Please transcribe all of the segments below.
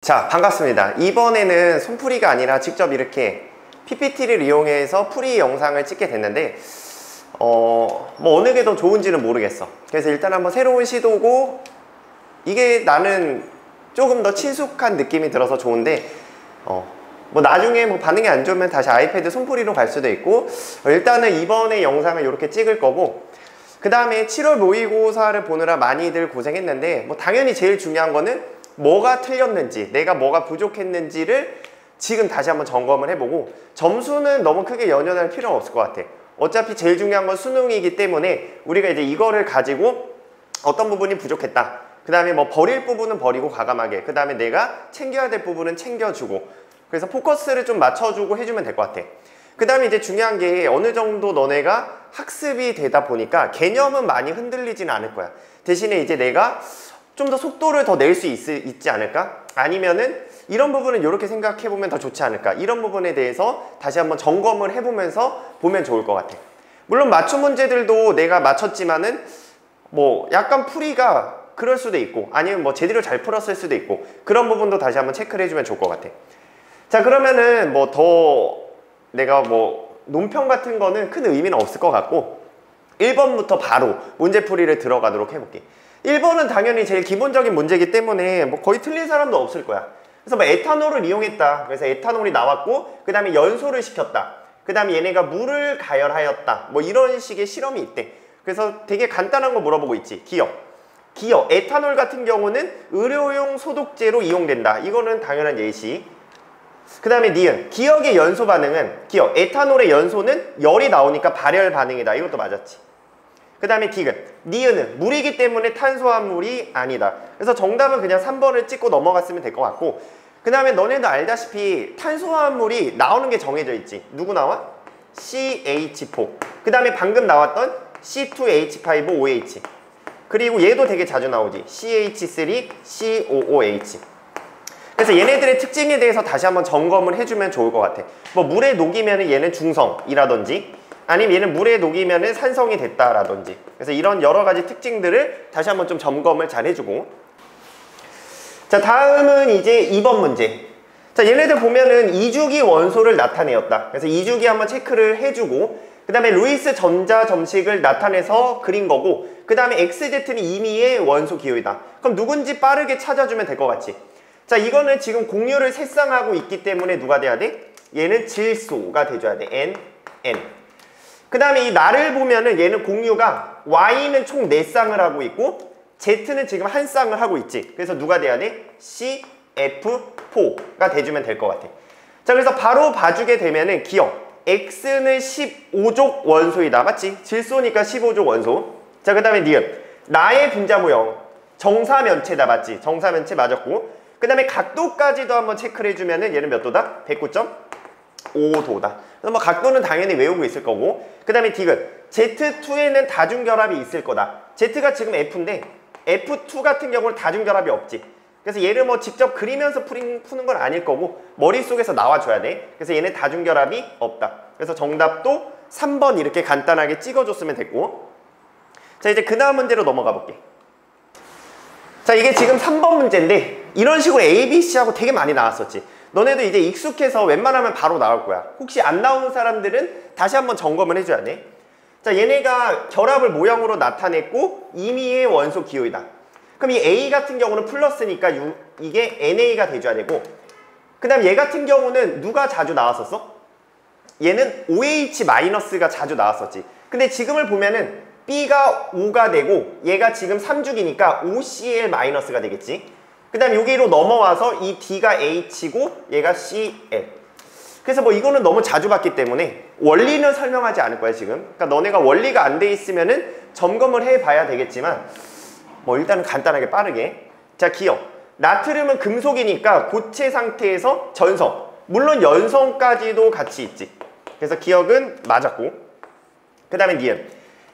자, 반갑습니다. 이번에는 손풀이가 아니라 직접 이렇게 PPT를 이용해서 풀이 영상을 찍게 됐는데 뭐 어느 게 더 좋은지는 모르겠어. 그래서 일단 한번 새로운 시도고, 이게 나는 조금 더 친숙한 느낌이 들어서 좋은데 뭐 나중에 뭐 반응이 안 좋으면 다시 아이패드 손풀이로 갈 수도 있고, 일단은 이번에 영상을 이렇게 찍을 거고, 그 다음에 7월 모의고사를 보느라 많이들 고생했는데, 뭐 당연히 제일 중요한 거는 뭐가 틀렸는지, 내가 뭐가 부족했는지를 지금 다시 한번 점검을 해보고, 점수는 너무 크게 연연할 필요는 없을 것 같아. 어차피 제일 중요한 건 수능이기 때문에 우리가 이제 이거를 가지고 어떤 부분이 부족했다, 그 다음에 뭐 버릴 부분은 버리고 과감하게, 그 다음에 내가 챙겨야 될 부분은 챙겨주고, 그래서 포커스를 좀 맞춰주고 해주면 될 것 같아. 그 다음에 이제 중요한 게, 어느 정도 너네가 학습이 되다 보니까 개념은 많이 흔들리지는 않을 거야. 대신에 이제 내가 좀 더 속도를 더 낼 수 있지 않을까? 아니면은 이런 부분은 이렇게 생각해보면 더 좋지 않을까? 이런 부분에 대해서 다시 한번 점검을 해보면서 보면 좋을 것 같아. 물론 맞춤 문제들도 내가 맞췄지만은 뭐 약간 풀이가 그럴 수도 있고, 아니면 뭐 제대로 잘 풀었을 수도 있고, 그런 부분도 다시 한번 체크를 해주면 좋을 것 같아. 자, 그러면은 뭐 더 내가 뭐 논평 같은 거는 큰 의미는 없을 것 같고, 1번부터 바로 문제풀이를 들어가도록 해볼게. 1번은 당연히 제일 기본적인 문제이기 때문에 뭐 거의 틀린 사람도 없을 거야. 그래서 뭐 에탄올을 이용했다, 그래서 에탄올이 나왔고, 그 다음에 연소를 시켰다, 그 다음에 얘네가 물을 가열하였다, 뭐 이런 식의 실험이 있대. 그래서 되게 간단한 거 물어보고 있지. 기억, 에탄올 같은 경우는 의료용 소독제로 이용된다, 이거는 당연한 예시. 그 다음에 니은, 기억의 연소 반응은, 에탄올의 연소는 열이 나오니까 발열 반응이다, 이것도 맞았지. 그 다음에 디귿, 니은은 물이기 때문에 탄수화물이 아니다. 그래서 정답은 그냥 3번을 찍고 넘어갔으면 될 것 같고, 그 다음에 너네도 알다시피 탄수화물이 나오는 게 정해져 있지. 누구 나와? CH4. 그 다음에 방금 나왔던 C2H5OH. 그리고 얘도 되게 자주 나오지. CH3COOH. 그래서 얘네들의 특징에 대해서 다시 한번 점검을 해주면 좋을 것 같아. 뭐 물에 녹이면 얘는 중성이라든지, 아니면 얘는 물에 녹이면 산성이 됐다라든지, 그래서 이런 여러 가지 특징들을 다시 한번 좀 점검을 잘 해주고. 자, 다음은 이제 2번 문제. 자, 얘네들 보면은 2주기 원소를 나타내었다. 그래서 2주기 한번 체크를 해주고, 그 다음에 루이스 전자 점식을 나타내서 그린 거고, 그 다음에 XZ는 임의의 원소 기호이다. 그럼 누군지 빠르게 찾아주면 될 것 같지. 자, 이거는 지금 공유를 세 쌍하고 있기 때문에 누가 돼야 돼? 얘는 질소가 돼줘야 돼. N. 그 다음에 이 나를 보면은 얘는 공유가 Y는 총 4쌍을 하고 있고, Z는 지금 한 쌍을 하고 있지. 그래서 누가 돼야 돼? CF4가 돼주면 될 것 같아. 자, 그래서 바로 봐주게 되면은 기억, X는 15족 원소이다, 맞지? 질소니까 15족 원소. 자, 그 다음에 니은, 나의 분자 모형 정사면체다, 맞지? 정사면체 맞았고, 그 다음에 각도까지도 한번 체크를 해주면은 얘는 몇 도다? 109.5도다. 그래서 뭐 각도는 당연히 외우고 있을 거고, 그 다음에 디귿, Z2에는 다중결합이 있을 거다. Z가 지금 F인데 F2 같은 경우는 다중결합이 없지. 그래서 얘를 뭐 직접 그리면서 푸는 건 아닐 거고, 머릿속에서 나와줘야 돼. 그래서 얘는 다중결합이 없다. 그래서 정답도 3번 이렇게 간단하게 찍어줬으면 됐고. 자, 이제 그 다음 문제로 넘어가 볼게. 자, 이게 지금 3번 문제인데 이런 식으로 A, B, C하고 되게 많이 나왔었지. 너네도 이제 익숙해서 웬만하면 바로 나올 거야. 혹시 안 나오는 사람들은 다시 한번 점검을 해줘야 돼. 자, 얘네가 결합을 모형으로 나타냈고 임의의 원소 기호이다. 그럼 이 A 같은 경우는 플러스니까 이게 NA가 돼줘야 되고, 그 다음 얘 같은 경우는 누가 자주 나왔었어? 얘는 OH-가 자주 나왔었지. 근데 지금을 보면은 B가 5가 되고 얘가 지금 3주기니까 OCl-가 되겠지. 그 다음 여기로 넘어와서 이 D가 H고 얘가 Cl. 그래서 뭐 이거는 너무 자주 봤기 때문에 원리는 설명하지 않을 거야 지금. 그러니까 너네가 원리가 안 돼 있으면은 점검을 해봐야 되겠지만, 뭐 일단은 간단하게 빠르게. 자, 기억, 나트륨은 금속이니까 고체 상태에서 전성, 물론 연성까지도 같이 있지. 그래서 기억은 맞았고, 그 다음에 니은,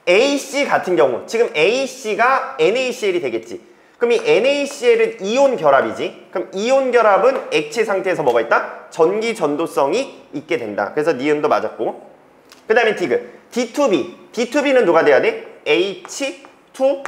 AC 같은 경우 지금 AC가 NaCl이 되겠지. 그럼 이 NaCl은 이온 결합이지. 그럼 이온 결합은 액체 상태에서 뭐가 있다? 전기 전도성이 있게 된다. 그래서 니은도 맞았고, 그 다음에 디귿, D2B는 누가 돼야 돼? H2O.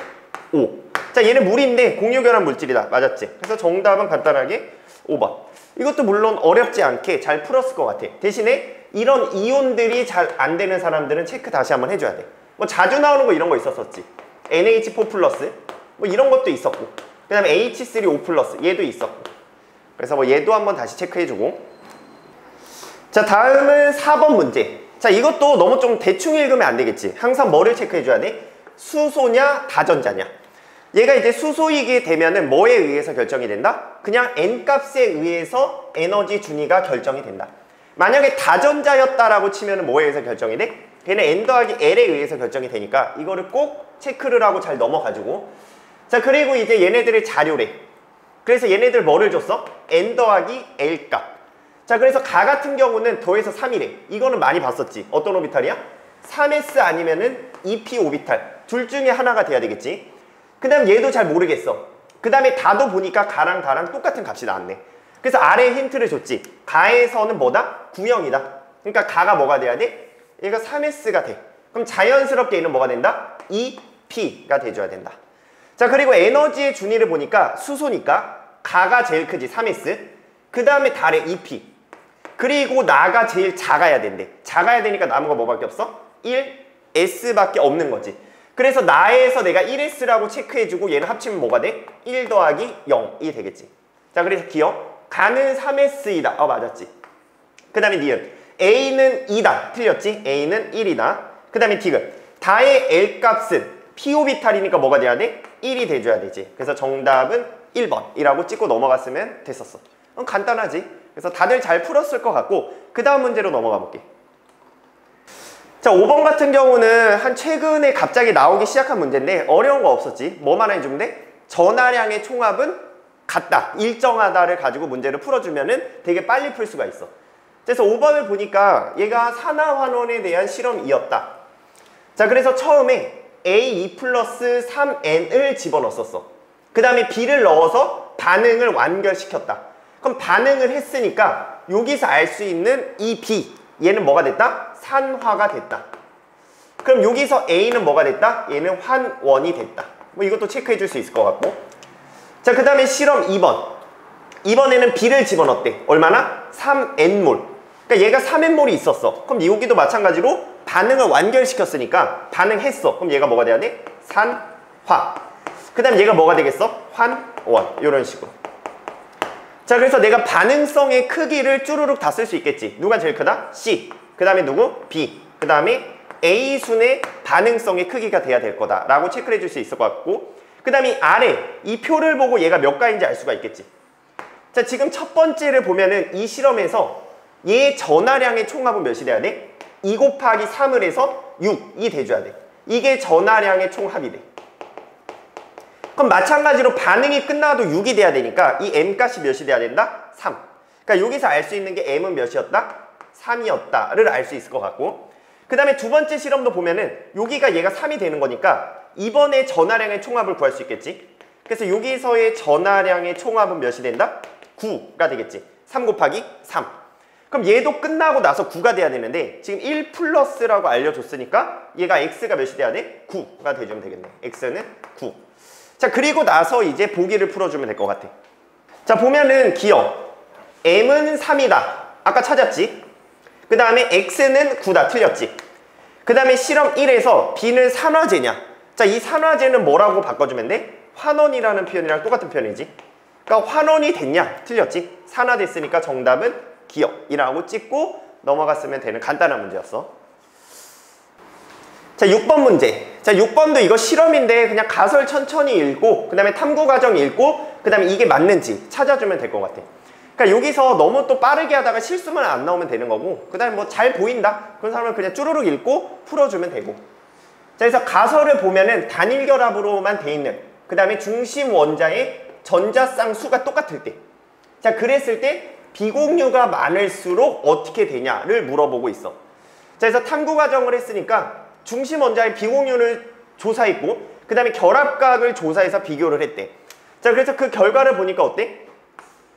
자, 얘는 물인데 공유 결합 물질이다, 맞았지? 그래서 정답은 간단하게 5번. 이것도 물론 어렵지 않게 잘 풀었을 것 같아. 대신에 이런 이온들이 잘 안 되는 사람들은 체크 다시 한번 해줘야 돼. 뭐 자주 나오는 거 이런 거 있었었지. NH4 플러스 뭐 이런 것도 있었고, 그 다음에 H3O 플러스 얘도 있었고. 그래서 뭐 얘도 한번 다시 체크해주고. 자, 다음은 4번 문제. 자, 이것도 너무 좀 대충 읽으면 안 되겠지. 항상 뭐를 체크해줘야 돼? 수소냐 다전자냐. 얘가 이제 수소이게 되면은 뭐에 의해서 결정이 된다? 그냥 N값에 의해서 에너지 준위가 결정이 된다. 만약에 다전자였다라고 치면은 뭐에 의해서 결정이 돼? 걔는 N 더하기 L에 의해서 결정이 되니까 이거를 꼭 체크를 하고 잘 넘어가지고. 자, 그리고 이제 얘네들의 자료래. 그래서 얘네들 뭐를 줬어? N 더하기 L 값. 자, 그래서 가 같은 경우는 더해서 3이래. 이거는 많이 봤었지. 어떤 오비탈이야? 3s 아니면은 2p 오비탈. 둘 중에 하나가 돼야 되겠지. 그 다음 얘도 잘 모르겠어. 그 다음에 다도 보니까 가랑 다랑 똑같은 값이 나왔네. 그래서 아래에 힌트를 줬지. 가에서는 뭐다? 구형이다. 그러니까 가가 뭐가 돼야 돼? 얘가 3s가 돼. 그럼 자연스럽게 얘는 뭐가 된다? 2p가 돼줘야 된다. 자, 그리고 에너지의 준위를 보니까 수소니까 가가 제일 크지, 3s. 그 다음에 달에 2p. 그리고 나가 제일 작아야 된대. 작아야 되니까 남은 거 뭐밖에 없어? 1s밖에 없는 거지. 그래서 나에서 내가 1s라고 체크해주고 얘는 합치면 뭐가 돼? 1 더하기 0이 되겠지. 자, 그래서 기억. 가는 3s이다. 맞았지. 그 다음에 니은. A는 2다. 틀렸지? A는 1이다. 그 다음에 디귿. 다의 L값은 P오비탈이니까 뭐가 돼야 돼? 1이 돼줘야 되지. 그래서 정답은 1번이라고 찍고 넘어갔으면 됐었어. 간단하지? 그래서 다들 잘 풀었을 것 같고, 그 다음 문제로 넘어가 볼게. 자, 5번 같은 경우는 한 최근에 갑자기 나오기 시작한 문제인데 어려운 거 없었지. 뭐만 해주면 돼? 전하량의 총합은 같다, 일정하다를 가지고 문제를 풀어주면은 되게 빨리 풀 수가 있어. 그래서 5번을 보니까 얘가 산화환원에 대한 실험이었다. 자, 그래서 처음에 A2 플러스 3N을 집어넣었어. 그 다음에 B를 넣어서 반응을 완결시켰다. 그럼 반응을 했으니까 여기서 알 수 있는 이 B, 얘는 뭐가 됐다? 산화가 됐다. 그럼 여기서 A는 뭐가 됐다? 얘는 환원이 됐다. 뭐 이것도 체크해 줄 수 있을 것 같고. 자, 그 다음에 실험 2번. 이번에는 B를 집어넣었대. 얼마나? 3N몰. 그러니까 얘가 3N몰이 있었어. 그럼 여기도 마찬가지로 반응을 완결시켰으니까 반응했어. 그럼 얘가 뭐가 돼야 돼? 산화. 그 다음 얘가 뭐가 되겠어? 환원. 이런 식으로. 자, 그래서 내가 반응성의 크기를 쭈루룩 다 쓸 수 있겠지. 누가 제일 크다? C. 그 다음에 누구? B. 그 다음에 A순의 반응성의 크기가 돼야 될 거다 라고 체크를 해줄 수 있을 것 같고, 그 다음에 아래 이 표를 보고 얘가 몇 가인지 알 수가 있겠지. 자, 지금 첫 번째를 보면은 이 실험에서 얘 전하량의 총합은 몇이 돼야 돼? 2 곱하기 3을 해서 6이 돼줘야 돼. 이게 전하량의 총합이 돼. 그럼 마찬가지로 반응이 끝나도 6이 돼야 되니까 이 M값이 몇이 돼야 된다? 3. 그러니까 여기서 알 수 있는 게 M은 몇이었다? 3이었다를 알 수 있을 것 같고, 그 다음에 두 번째 실험도 보면은 여기가 얘가 3이 되는 거니까 이번에 전하량의 총합을 구할 수 있겠지. 그래서 여기서의 전하량의 총합은 몇이 된다? 9가 되겠지. 3 곱하기 3. 그럼 얘도 끝나고 나서 9가 돼야 되는데 지금 1 플러스라고 알려줬으니까 얘가 X가 몇이 돼야 돼? 9가 돼주면 되겠네. X는 9. 자, 그리고 나서 이제 보기를 풀어주면 될 것 같아. 자, 보면은 기억. M은 3이다. 아까 찾았지? 그 다음에 X는 9다. 틀렸지? 그 다음에 실험 1에서 B는 산화제냐? 자, 이 산화제는 뭐라고 바꿔주면 돼? 환원이라는 표현이랑 똑같은 표현이지. 그러니까 환원이 됐냐? 틀렸지? 산화됐으니까 정답은 기억이라고 찍고 넘어갔으면 되는 간단한 문제였어. 자, 6번 문제. 자, 6번도 이거 실험인데 그냥 가설 천천히 읽고 그 다음에 탐구 과정 읽고 그 다음에 이게 맞는지 찾아주면 될 것 같아. 그러니까 여기서 너무 또 빠르게 하다가 실수만 안 나오면 되는 거고, 그 다음에 뭐 잘 보인다? 그런 사람은 그냥 쭈루룩 읽고 풀어주면 되고. 자, 그래서 가설을 보면은 단일 결합으로만 돼 있는, 그 다음에 중심 원자의 전자쌍 수가 똑같을 때, 자, 그랬을 때 비공유가 많을수록 어떻게 되냐를 물어보고 있어. 자, 그래서 탐구 과정을 했으니까 중심 원자의 비공유를 조사했고 그 다음에 결합각을 조사해서 비교를 했대. 자, 그래서 그 결과를 보니까 어때?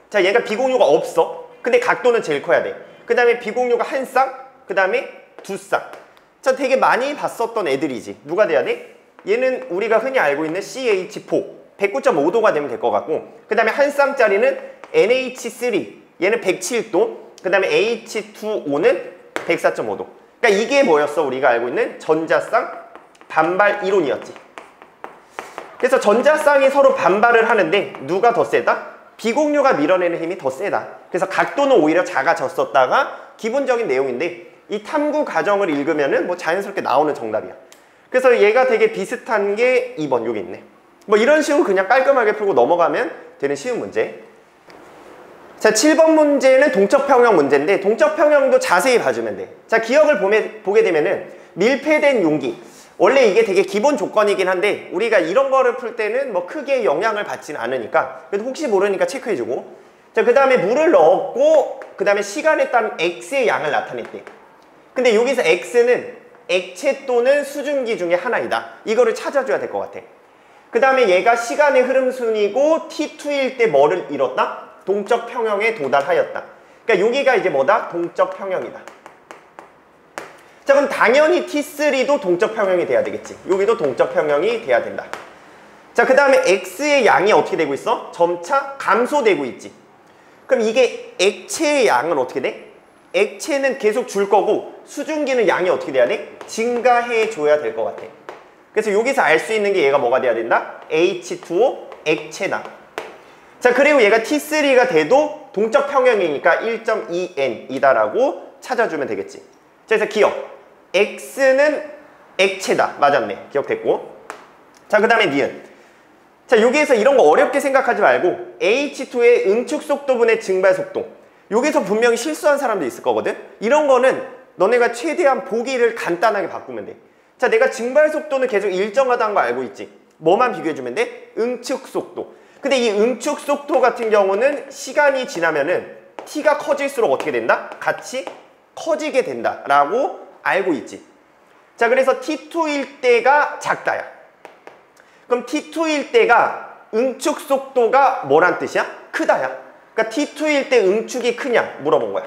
자, 얘가 비공유가 없어. 근데 각도는 제일 커야 돼. 그 다음에 비공유가 한 쌍, 그 다음에 두 쌍. 자, 되게 많이 봤었던 애들이지. 누가 돼야 돼? 얘는 우리가 흔히 알고 있는 CH4 109.5도가 되면 될 것 같고, 그 다음에 한 쌍짜리는 NH3 얘는 107도, 그 다음에 H2O는 104.5도. 그러니까 이게 뭐였어? 우리가 알고 있는 전자쌍 반발 이론이었지. 그래서 전자쌍이 서로 반발을 하는데 누가 더 세다? 비공유가 밀어내는 힘이 더 세다. 그래서 각도는 오히려 작아졌었다가 기본적인 내용인데 이 탐구 과정을 읽으면은 뭐 자연스럽게 나오는 정답이야. 그래서 얘가 되게 비슷한 게 2번 여기 있네. 뭐 이런 식으로 그냥 깔끔하게 풀고 넘어가면 되는 쉬운 문제. 자, 7번 문제는 동적평형 문제인데 동적평형도 자세히 봐주면 돼. 자, 기억을 보게 되면은 밀폐된 용기. 원래 이게 되게 기본 조건이긴 한데 우리가 이런 거를 풀 때는 뭐 크게 영향을 받지는 않으니까 그래도 혹시 모르니까 체크해주고. 자, 그 다음에 물을 넣었고 그 다음에 시간에 따른 X의 양을 나타냈대. 근데 여기서 X는 액체 또는 수증기 중에 하나이다. 이거를 찾아줘야 될 것 같아. 그 다음에 얘가 시간의 흐름순이고 T2일 때 뭐를 이뤘다? 동적 평형에 도달하였다. 그러니까 여기가 이제 뭐다? 동적 평형이다. 자, 그럼 당연히 T3도 동적 평형이 돼야 되겠지. 여기도 동적 평형이 돼야 된다. 자, 그 다음에 X의 양이 어떻게 되고 있어? 점차 감소되고 있지. 그럼 이게 액체의 양은 어떻게 돼? 액체는 계속 줄 거고 수증기는 양이 어떻게 돼야 돼? 증가해 줘야 될 것 같아. 그래서 여기서 알 수 있는 게 얘가 뭐가 돼야 된다? H2O 액체다. 자, 그리고 얘가 T3가 돼도 동적 평형이니까 1.2N이다라고 찾아주면 되겠지. 자, 그래서 기억. X는 액체다. 맞았네. 기억됐고. 자, 그 다음에 니은. 자, 여기에서 이런 거 어렵게 생각하지 말고 H2의 응축 속도분의 증발 속도. 여기서 분명히 실수한 사람도 있을 거거든. 이런 거는 너네가 최대한 보기를 간단하게 바꾸면 돼. 자, 내가 증발 속도는 계속 일정하다는 거 알고 있지. 뭐만 비교해주면 돼? 응축 속도. 근데 이 응축 속도 같은 경우는 시간이 지나면은 T가 커질수록 어떻게 된다? 같이 커지게 된다라고 알고 있지. 자, 그래서 T2일 때가 작다야. 그럼 T2일 때가 응축 속도가 뭐란 뜻이야? 크다야. 그러니까 T2일 때 응축이 크냐 물어본 거야.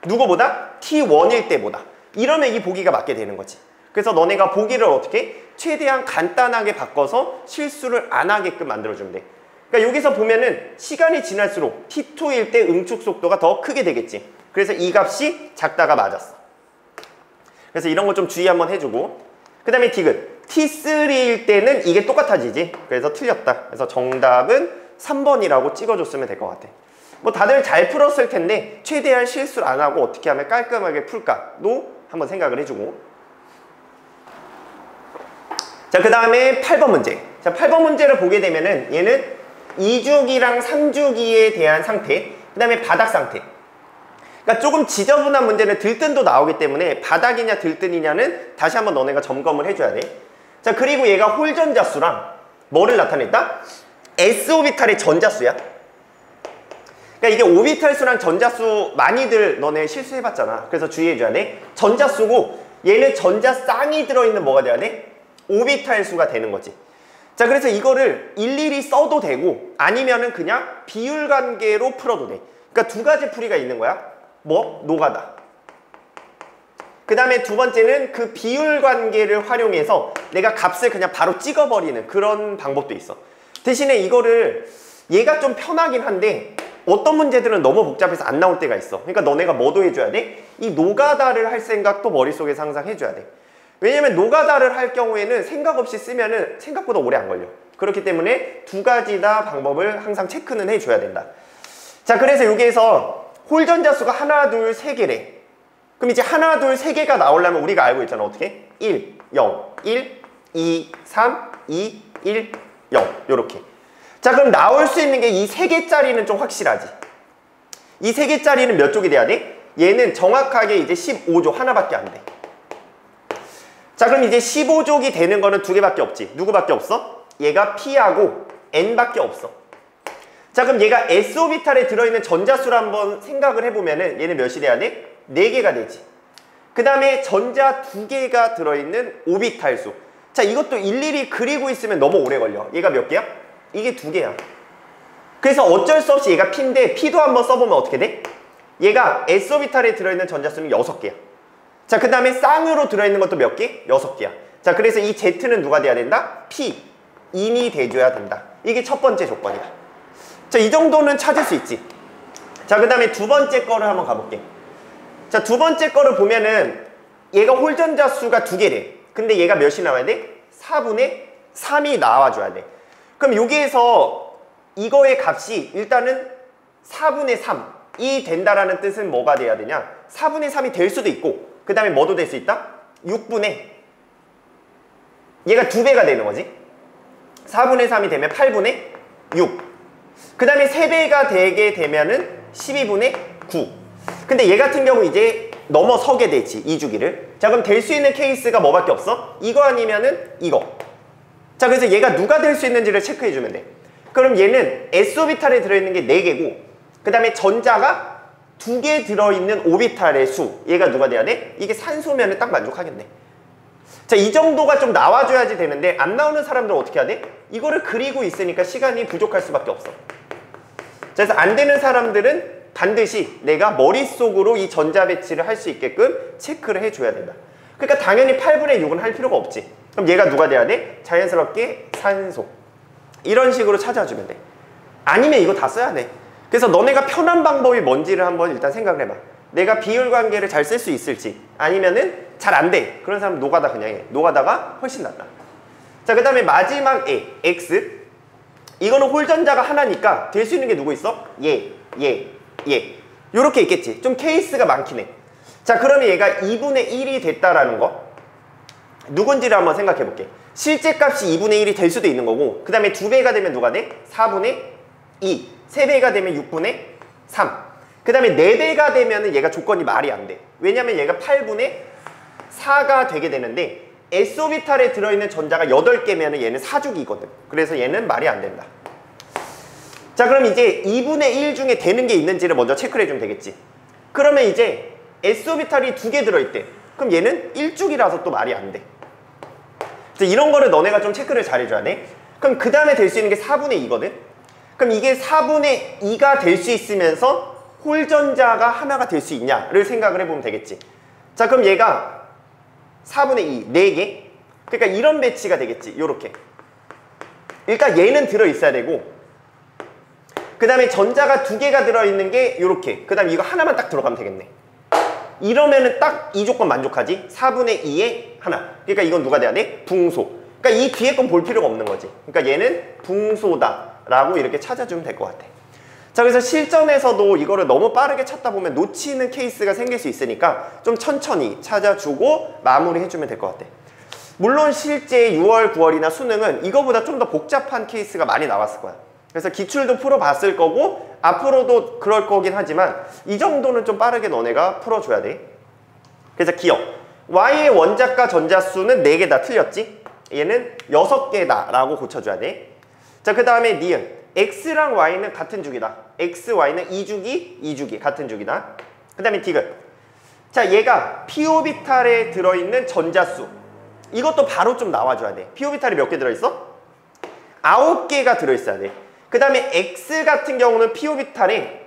누구보다? T1일 때보다. 이러면 이 보기가 맞게 되는 거지. 그래서 너네가 보기를 어떻게? 최대한 간단하게 바꿔서 실수를 안 하게끔 만들어주면 돼. 그러니까 여기서 보면은 시간이 지날수록 T2일 때 응축 속도가 더 크게 되겠지. 그래서 이 값이 작다가 맞았어. 그래서 이런 거 좀 주의 한번 해주고. 그 다음에 디귿. T3일 때는 이게 똑같아지지. 그래서 틀렸다. 그래서 정답은 3번이라고 찍어줬으면 될 것 같아. 뭐 다들 잘 풀었을 텐데 최대한 실수를 안 하고 어떻게 하면 깔끔하게 풀까도 한번 생각을 해주고. 자, 그 다음에 8번 문제. 자, 8번 문제를 보게 되면은 얘는 2주기랑 3주기에 대한 상태, 그 다음에 바닥 상태. 그러니까 조금 지저분한 문제는 들뜬도 나오기 때문에 바닥이냐 들뜬이냐는 다시 한번 너네가 점검을 해줘야 돼. 자, 그리고 얘가 홀전자수랑 뭐를 나타냈다? S오비탈의 전자수야. 그러니까 이게 오비탈수랑 전자수 많이들 너네 실수해봤잖아. 그래서 주의해줘야 돼. 전자수고 얘는 전자쌍이 들어있는 뭐가 돼야 돼? 오비탈 수가 되는 거지. 자, 그래서 이거를 일일이 써도 되고 아니면은 그냥 비율 관계로 풀어도 돼. 그러니까 두 가지 풀이가 있는 거야. 뭐? 노가다. 그 다음에 두 번째는 그 비율 관계를 활용해서 내가 값을 그냥 바로 찍어버리는 그런 방법도 있어. 대신에 이거를 얘가 좀 편하긴 한데 어떤 문제들은 너무 복잡해서 안 나올 때가 있어. 그러니까 너네가 뭐도 해줘야 돼? 이 노가다를 할 생각도 머릿속에서 항상 해줘야 돼. 왜냐면 노가다를 할 경우에는 생각 없이 쓰면은 생각보다 오래 안 걸려. 그렇기 때문에 두 가지 다 방법을 항상 체크는 해줘야 된다. 자, 그래서 여기에서 홀전자수가 하나, 둘, 세 개래. 그럼 이제 하나, 둘, 세 개가 나오려면 우리가 알고 있잖아. 어떻게? 1, 0, 1, 2, 3, 2, 1, 0 요렇게. 자, 그럼 나올 수 있는 게 이 세 개짜리는 좀 확실하지. 이 세 개짜리는 몇 쪽이 돼야 돼? 얘는 정확하게 이제 15조 하나밖에 안 돼. 자, 그럼 이제 15족이 되는 거는 두 개밖에 없지. 누구밖에 없어? 얘가 P하고 N밖에 없어. 자, 그럼 얘가 S오비탈에 들어있는 전자수를 한번 생각을 해보면은 얘는 몇이 돼야 돼? 4개가 되지. 그 다음에 전자 2개가 들어있는 오비탈 수. 자, 이것도 일일이 그리고 있으면 너무 오래 걸려. 얘가 몇 개야? 이게 2개야. 그래서 어쩔 수 없이 얘가 P인데 P도 한번 써보면 어떻게 돼? 얘가 S오비탈에 들어있는 전자수는 6개야. 자, 그 다음에 쌍으로 들어있는 것도 몇 개? 6개야. 자, 그래서 이 Z는 누가 돼야 된다? P, 인이 돼줘야 된다. 이게 첫 번째 조건이다. 자, 이 정도는 찾을 수 있지. 자, 그 다음에 두 번째 거를 한번 가볼게. 자, 두 번째 거를 보면은 얘가 홀전자 수가 두 개래. 근데 얘가 몇이 나와야 돼? 4분의 3이 나와줘야 돼. 그럼 여기에서 이거의 값이 일단은 4분의 3이 된다라는 뜻은 뭐가 돼야 되냐? 4분의 3이 될 수도 있고, 그 다음에 뭐도 될 수 있다? 6분의 얘가 두 배가 되는 거지. 4분의 3이 되면 8분의 6. 그 다음에 3배가 되게 되면은 12분의 9. 근데 얘 같은 경우 이제 넘어서게 되지, 이 주기를. 자, 그럼 될 수 있는 케이스가 뭐밖에 없어? 이거 아니면은 이거. 자, 그래서 얘가 누가 될 수 있는지를 체크해주면 돼. 그럼 얘는 S오비탈에 들어있는 게 4개고, 그 다음에 전자가 2개 들어있는 오비탈의 수. 얘가 누가 돼야 돼? 이게 산소면은 딱 만족하겠네. 자, 이 정도가 좀 나와줘야지 되는데, 안 나오는 사람들은 어떻게 해야 돼? 이거를 그리고 있으니까 시간이 부족할 수밖에 없어. 자, 그래서 안 되는 사람들은 반드시 내가 머릿속으로 이 전자 배치를 할 수 있게끔 체크를 해줘야 된다. 그러니까 당연히 8분의 6은 할 필요가 없지. 그럼 얘가 누가 돼야 돼? 자연스럽게 산소. 이런 식으로 찾아주면 돼. 아니면 이거 다 써야 돼. 그래서 너네가 편한 방법이 뭔지를 한번 일단 생각을 해봐. 내가 비율 관계를 잘 쓸 수 있을지, 아니면은 잘 안 돼. 그런 사람 노가다 그냥 해. 노가다가 훨씬 낫다. 자, 그 다음에 마지막 에, X. 이거는 홀전자가 하나니까 될 수 있는 게 누구 있어? 얘. 요렇게 있겠지. 좀 케이스가 많긴 해. 자, 그러면 얘가 2분의 1이 됐다라는 거 누군지를 한번 생각해 볼게. 실제 값이 2분의 1이 될 수도 있는 거고, 그 다음에 2배가 되면 누가 돼? 4분의 2. 3배가 되면 6분의 3. 그 다음에 4배가 되면 얘가 조건이 말이 안 돼. 왜냐면 얘가 8분의 4가 되게 되는데 S오비탈에 들어있는 전자가 8개면 얘는 4주기거든. 그래서 얘는 말이 안 된다. 자, 그럼 이제 2분의 1 중에 되는 게 있는지를 먼저 체크를 해주면 되겠지. 그러면 이제 S오비탈이 2개 들어있대. 그럼 얘는 1주기라서 또 말이 안 돼. 이런 거를 너네가 좀 체크를 잘 해줘야 돼. 그럼 그 다음에 될 수 있는 게 4분의 2거든. 그럼 이게 4분의 2가 될 수 있으면서 홀전자가 하나가 될 수 있냐를 생각을 해보면 되겠지. 자, 그럼 얘가 4분의 2, 4개? 그러니까 이런 배치가 되겠지. 요렇게. 일단 얘는 들어있어야 되고, 그 다음에 전자가 2개가 들어있는 게 요렇게. 그 다음에 이거 하나만 딱 들어가면 되겠네. 이러면은 딱 이 조건 만족하지. 4분의 2에 하나. 그러니까 이건 누가 돼야 돼? 붕소. 그러니까 이 뒤에 건 볼 필요가 없는 거지. 그러니까 얘는 붕소다 라고 이렇게 찾아주면 될 것 같아. 자, 그래서 실전에서도 이거를 너무 빠르게 찾다 보면 놓치는 케이스가 생길 수 있으니까 좀 천천히 찾아주고 마무리 해주면 될 것 같아. 물론 실제 6월, 9월이나 수능은 이거보다 좀 더 복잡한 케이스가 많이 나왔을 거야. 그래서 기출도 풀어봤을 거고 앞으로도 그럴 거긴 하지만 이 정도는 좀 빠르게 너네가 풀어줘야 돼. 그래서 기억. Y의 원자과 전자수는 4개 다 틀렸지? 얘는 6개다 라고 고쳐줘야 돼. 자, 그 다음에 니은. X랑 Y는 같은 주기다. X, Y는 2주기, 2주기 같은 주기다. 그 다음에 디귿. 자, 얘가 P오비탈에 들어있는 전자수. 이것도 바로 좀 나와줘야 돼. P오비탈이 몇 개 들어있어? 9개가 들어있어야 돼. 그 다음에 X 같은 경우는 P오비탈에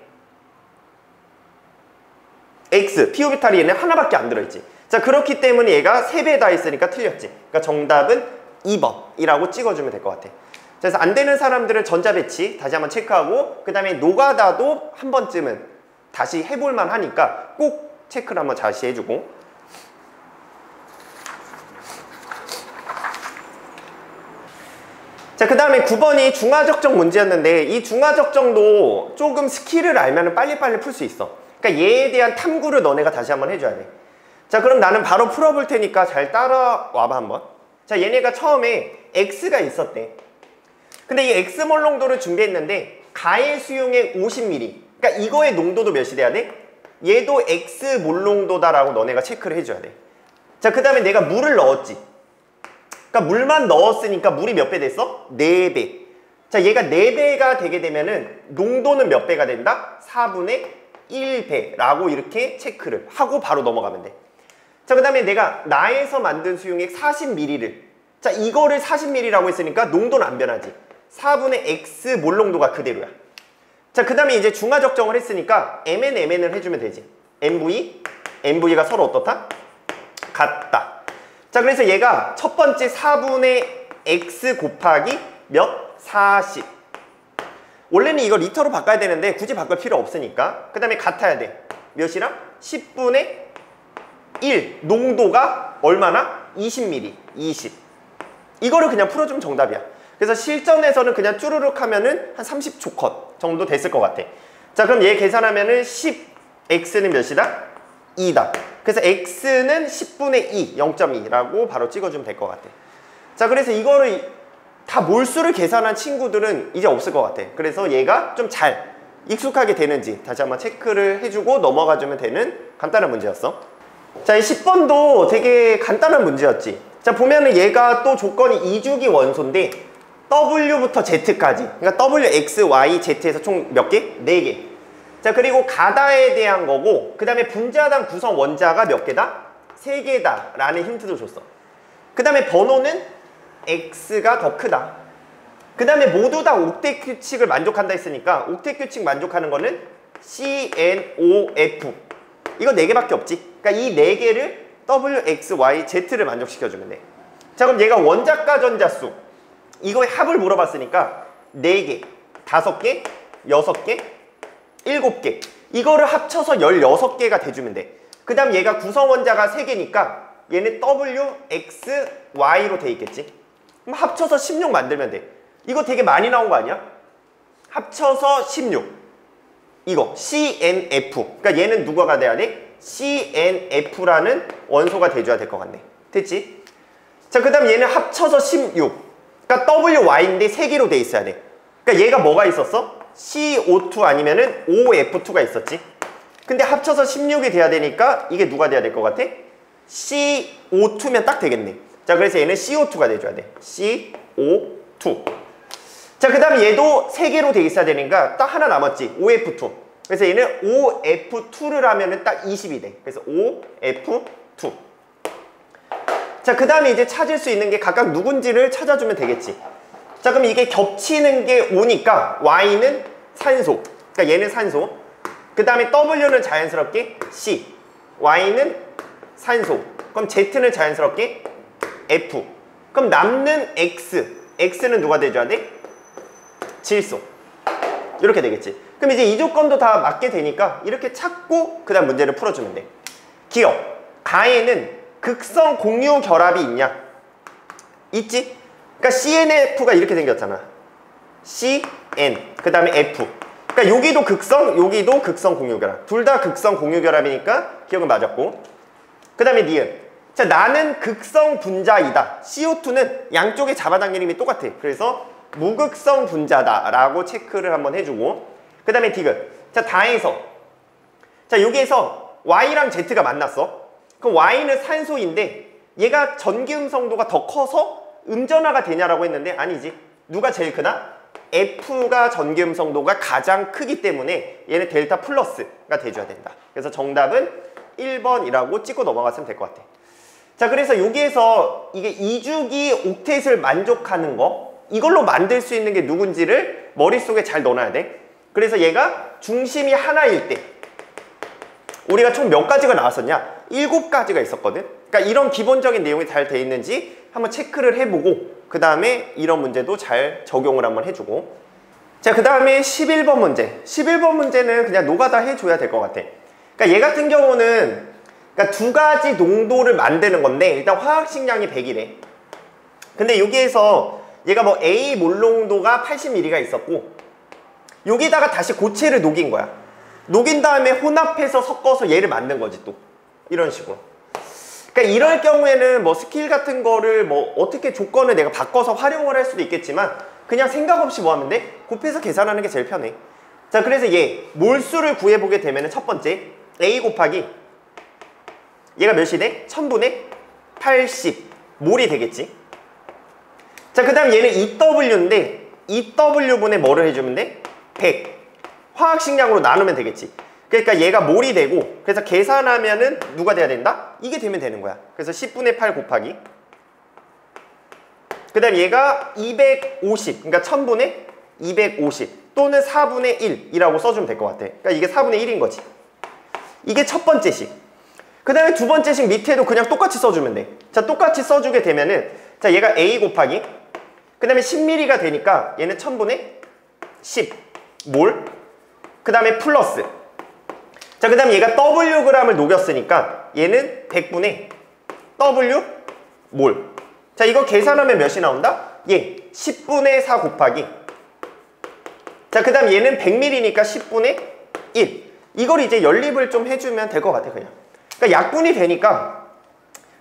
P오비탈이 얘는 하나밖에 안 들어있지. 자, 그렇기 때문에 얘가 3배 다 있으니까 틀렸지. 그러니까 정답은 2번이라고 찍어주면 될 것 같아. 그래서 안 되는 사람들은 전자 배치 다시 한번 체크하고, 그 다음에 노가다도 한 번쯤은 다시 해볼만 하니까 꼭 체크를 한번 다시 해주고. 자, 그 다음에 9번이 중화적정 문제였는데 이 중화적정도 조금 스킬을 알면 빨리빨리 풀 수 있어. 그러니까 얘에 대한 탐구를 너네가 다시 한번 해줘야 돼. 자, 그럼 나는 바로 풀어볼 테니까 잘 따라와봐 한번. 자, 얘네가 처음에 X가 있었대. 근데 이 X몰 농도를 준비했는데 가해 수용액 50ml. 그러니까 이거의 농도도 몇이 돼야 돼? 얘도 X몰 농도다라고 너네가 체크를 해줘야 돼. 자, 그 다음에 내가 물을 넣었지. 그러니까 물만 넣었으니까 물이 몇 배 됐어? 4배. 자, 얘가 4배가 되게 되면은 농도는 몇 배가 된다? 4분의 1배라고 이렇게 체크를 하고 바로 넘어가면 돼. 자, 그 다음에 내가 나에서 만든 수용액 40ml를, 자, 이거를 40ml라고 했으니까 농도는 안 변하지. 4분의 X 몰 농도가 그대로야. 자, 그 다음에 이제 중화적정을 했으니까 MN을 해주면 되지. MV가 서로 어떻다? 같다. 자, 그래서 얘가 첫 번째 4분의 X 곱하기 몇? 40. 원래는 이거 리터로 바꿔야 되는데 굳이 바꿀 필요 없으니까. 그 다음에 같아야 돼. 몇이랑? 10분의 1. 농도가 얼마나? 20ml. 20. 이거를 그냥 풀어주면 정답이야. 그래서 실전에서는 그냥 쭈루룩 하면은 한 30초 컷 정도 됐을 것 같아. 자, 그럼 얘 계산하면은 10x는 몇이다? 2다. 그래서 x는 10분의 2, 0.2라고 바로 찍어주면 될 것 같아. 자, 그래서 이거를 다 몰수를 계산한 친구들은 이제 없을 것 같아. 그래서 얘가 좀 잘 익숙하게 되는지 다시 한번 체크를 해주고 넘어가주면 되는 간단한 문제였어. 자, 이 10번도 되게 간단한 문제였지. 자, 보면은 얘가 또 조건이 이주기 원소인데 W부터 Z까지, 그러니까 W, X, Y, Z에서 총 몇 개? 4개. 자, 그리고 가다에 대한 거고, 그 다음에 분자당 구성 원자가 몇 개다? 3개다 라는 힌트도 줬어. 그 다음에 번호는 X가 더 크다. 그 다음에 모두 다 옥텟 규칙을 만족한다 했으니까 옥텟 규칙 만족하는 거는 CNOF. 이거 4개밖에 없지. 그러니까 이 4개를 W, X, Y, Z를 만족시켜주면 돼. 자, 그럼 얘가 원자가 전자수, 이거의 합을 물어봤으니까 4개, 5개, 6개, 7개. 이거를 합쳐서 16개가 돼주면 돼. 그 다음 얘가 구성원자가 3개니까 얘는 W, X, Y로 돼 있겠지. 그럼 합쳐서 16 만들면 돼. 이거 되게 많이 나온 거 아니야? 합쳐서 16. 이거 CNF. 그러니까 얘는 누가가 돼야 돼? CNF라는 원소가 돼줘야 될 것 같네. 됐지? 자, 그 다음 얘는 합쳐서 16. 그러니까 WY인데 3개로 돼 있어야 돼. 그러니까 얘가 뭐가 있었어? CO2 아니면은 OF2가 있었지. 근데 합쳐서 16이 돼야 되니까 이게 누가 돼야 될 것 같아? CO2면 딱 되겠네. 자, 그래서 얘는 CO2가 돼줘야 돼. CO2. 자, 그 다음에 얘도 3개로 돼 있어야 되니까 딱 하나 남았지. OF2. 그래서 얘는 OF2를 하면은 딱 20이 돼. 그래서 OF2. 자, 그 다음에 이제 찾을 수 있는 게 각각 누군지를 찾아주면 되겠지. 자, 그럼 이게 겹치는 게 O니까 Y는 산소. 그러니까 얘는 산소. 그 다음에 W는 자연스럽게 C. Y는 산소. 그럼 Z는 자연스럽게 F. 그럼 남는 X. X는 누가 돼줘야 돼? 질소. 이렇게 되겠지. 그럼 이제 이 조건도 다 맞게 되니까 이렇게 찾고 그 다음 문제를 풀어주면 돼. 기억. 가에는 극성 공유 결합이 있냐? 있지? 그러니까 CNF가 이렇게 생겼잖아. CN. 그 다음에 F. 그러니까 여기도 극성, 여기도 극성 공유 결합. 둘 다 극성 공유 결합이니까 기억은 맞았고. 그 다음에 니은. 자, 나는 극성 분자이다. CO2는 양쪽의 잡아당기는 힘이 똑같아. 그래서 무극성 분자다 라고 체크를 한번 해주고, 그 다음에 디귿. 자, 다해서. 자, 여기에서 Y랑 Z가 만났어. 그럼 Y는 산소인데 얘가 전기음성도가 더 커서 음전화가 되냐라고 했는데 아니지. 누가 제일 크나? F가 전기음성도가 가장 크기 때문에 얘는 델타 플러스가 돼줘야 된다. 그래서 정답은 1번이라고 찍고 넘어갔으면 될 것 같아. 자, 그래서 여기에서 이게 이주기 옥텟을 만족하는 거, 이걸로 만들 수 있는 게 누군지를 머릿속에 잘 넣어놔야 돼. 그래서 얘가 중심이 하나일 때 우리가 총 몇 가지가 나왔었냐? 7가지가 있었거든. 그러니까 이런 기본적인 내용이 잘 돼 있는지 한번 체크를 해보고 그 다음에 이런 문제도 잘 적용을 한번 해주고. 자, 그 다음에 11번 문제. 11번 문제는 그냥 노가다 해줘야 될 것 같아. 그러니까 얘 같은 경우는 그러니까 2가지 농도를 만드는 건데 일단 화학식량이 100이래. 근데 여기에서 얘가 뭐 A 몰농도가 80ml가 있었고 여기다가 다시 고체를 녹인 거야. 녹인 다음에 혼합해서 섞어서 얘를 만든 거지 또. 이런 식으로. 그러니까 이럴 경우에는 뭐 스킬 같은 거를 뭐 어떻게 조건을 내가 바꿔서 활용을 할 수도 있겠지만 그냥 생각 없이 뭐 하면 돼? 곱해서 계산하는 게 제일 편해. 자, 그래서 얘 몰수를 구해보게 되면 첫 번째 A 곱하기 얘가 몇이 돼? 1000분의 80 몰이 되겠지. 자, 그 다음 얘는 EW인데 EW분의 뭐를 해주면 돼? 100 화학식량으로 나누면 되겠지. 그러니까 얘가 몰이 되고 그래서 계산하면은 누가 돼야 된다? 이게 되면 되는 거야. 그래서 10분의 8 곱하기 그 다음 얘가 250 그러니까 1000분의 250 또는 4분의 1이라고 써주면 될 것 같아. 그러니까 이게 4분의 1인 거지. 이게 첫 번째 식. 그 다음에 두 번째 식 밑에도 그냥 똑같이 써주면 돼. 자, 똑같이 써주게 되면은 자, 얘가 A 곱하기 그 다음에 10ml가 되니까 얘는 1000분의 10 몰, 그 다음에 플러스. 자, 그 다음에 얘가 Wg을 녹였으니까 얘는 100분의 W 몰. 자, 이거 계산하면 몇이 나온다? 얘 10분의 4 곱하기. 자, 그 다음 얘는 100ml니까 10분의 1. 이걸 이제 연립을 좀 해주면 될 것 같아, 그냥. 그러니까 약분이 되니까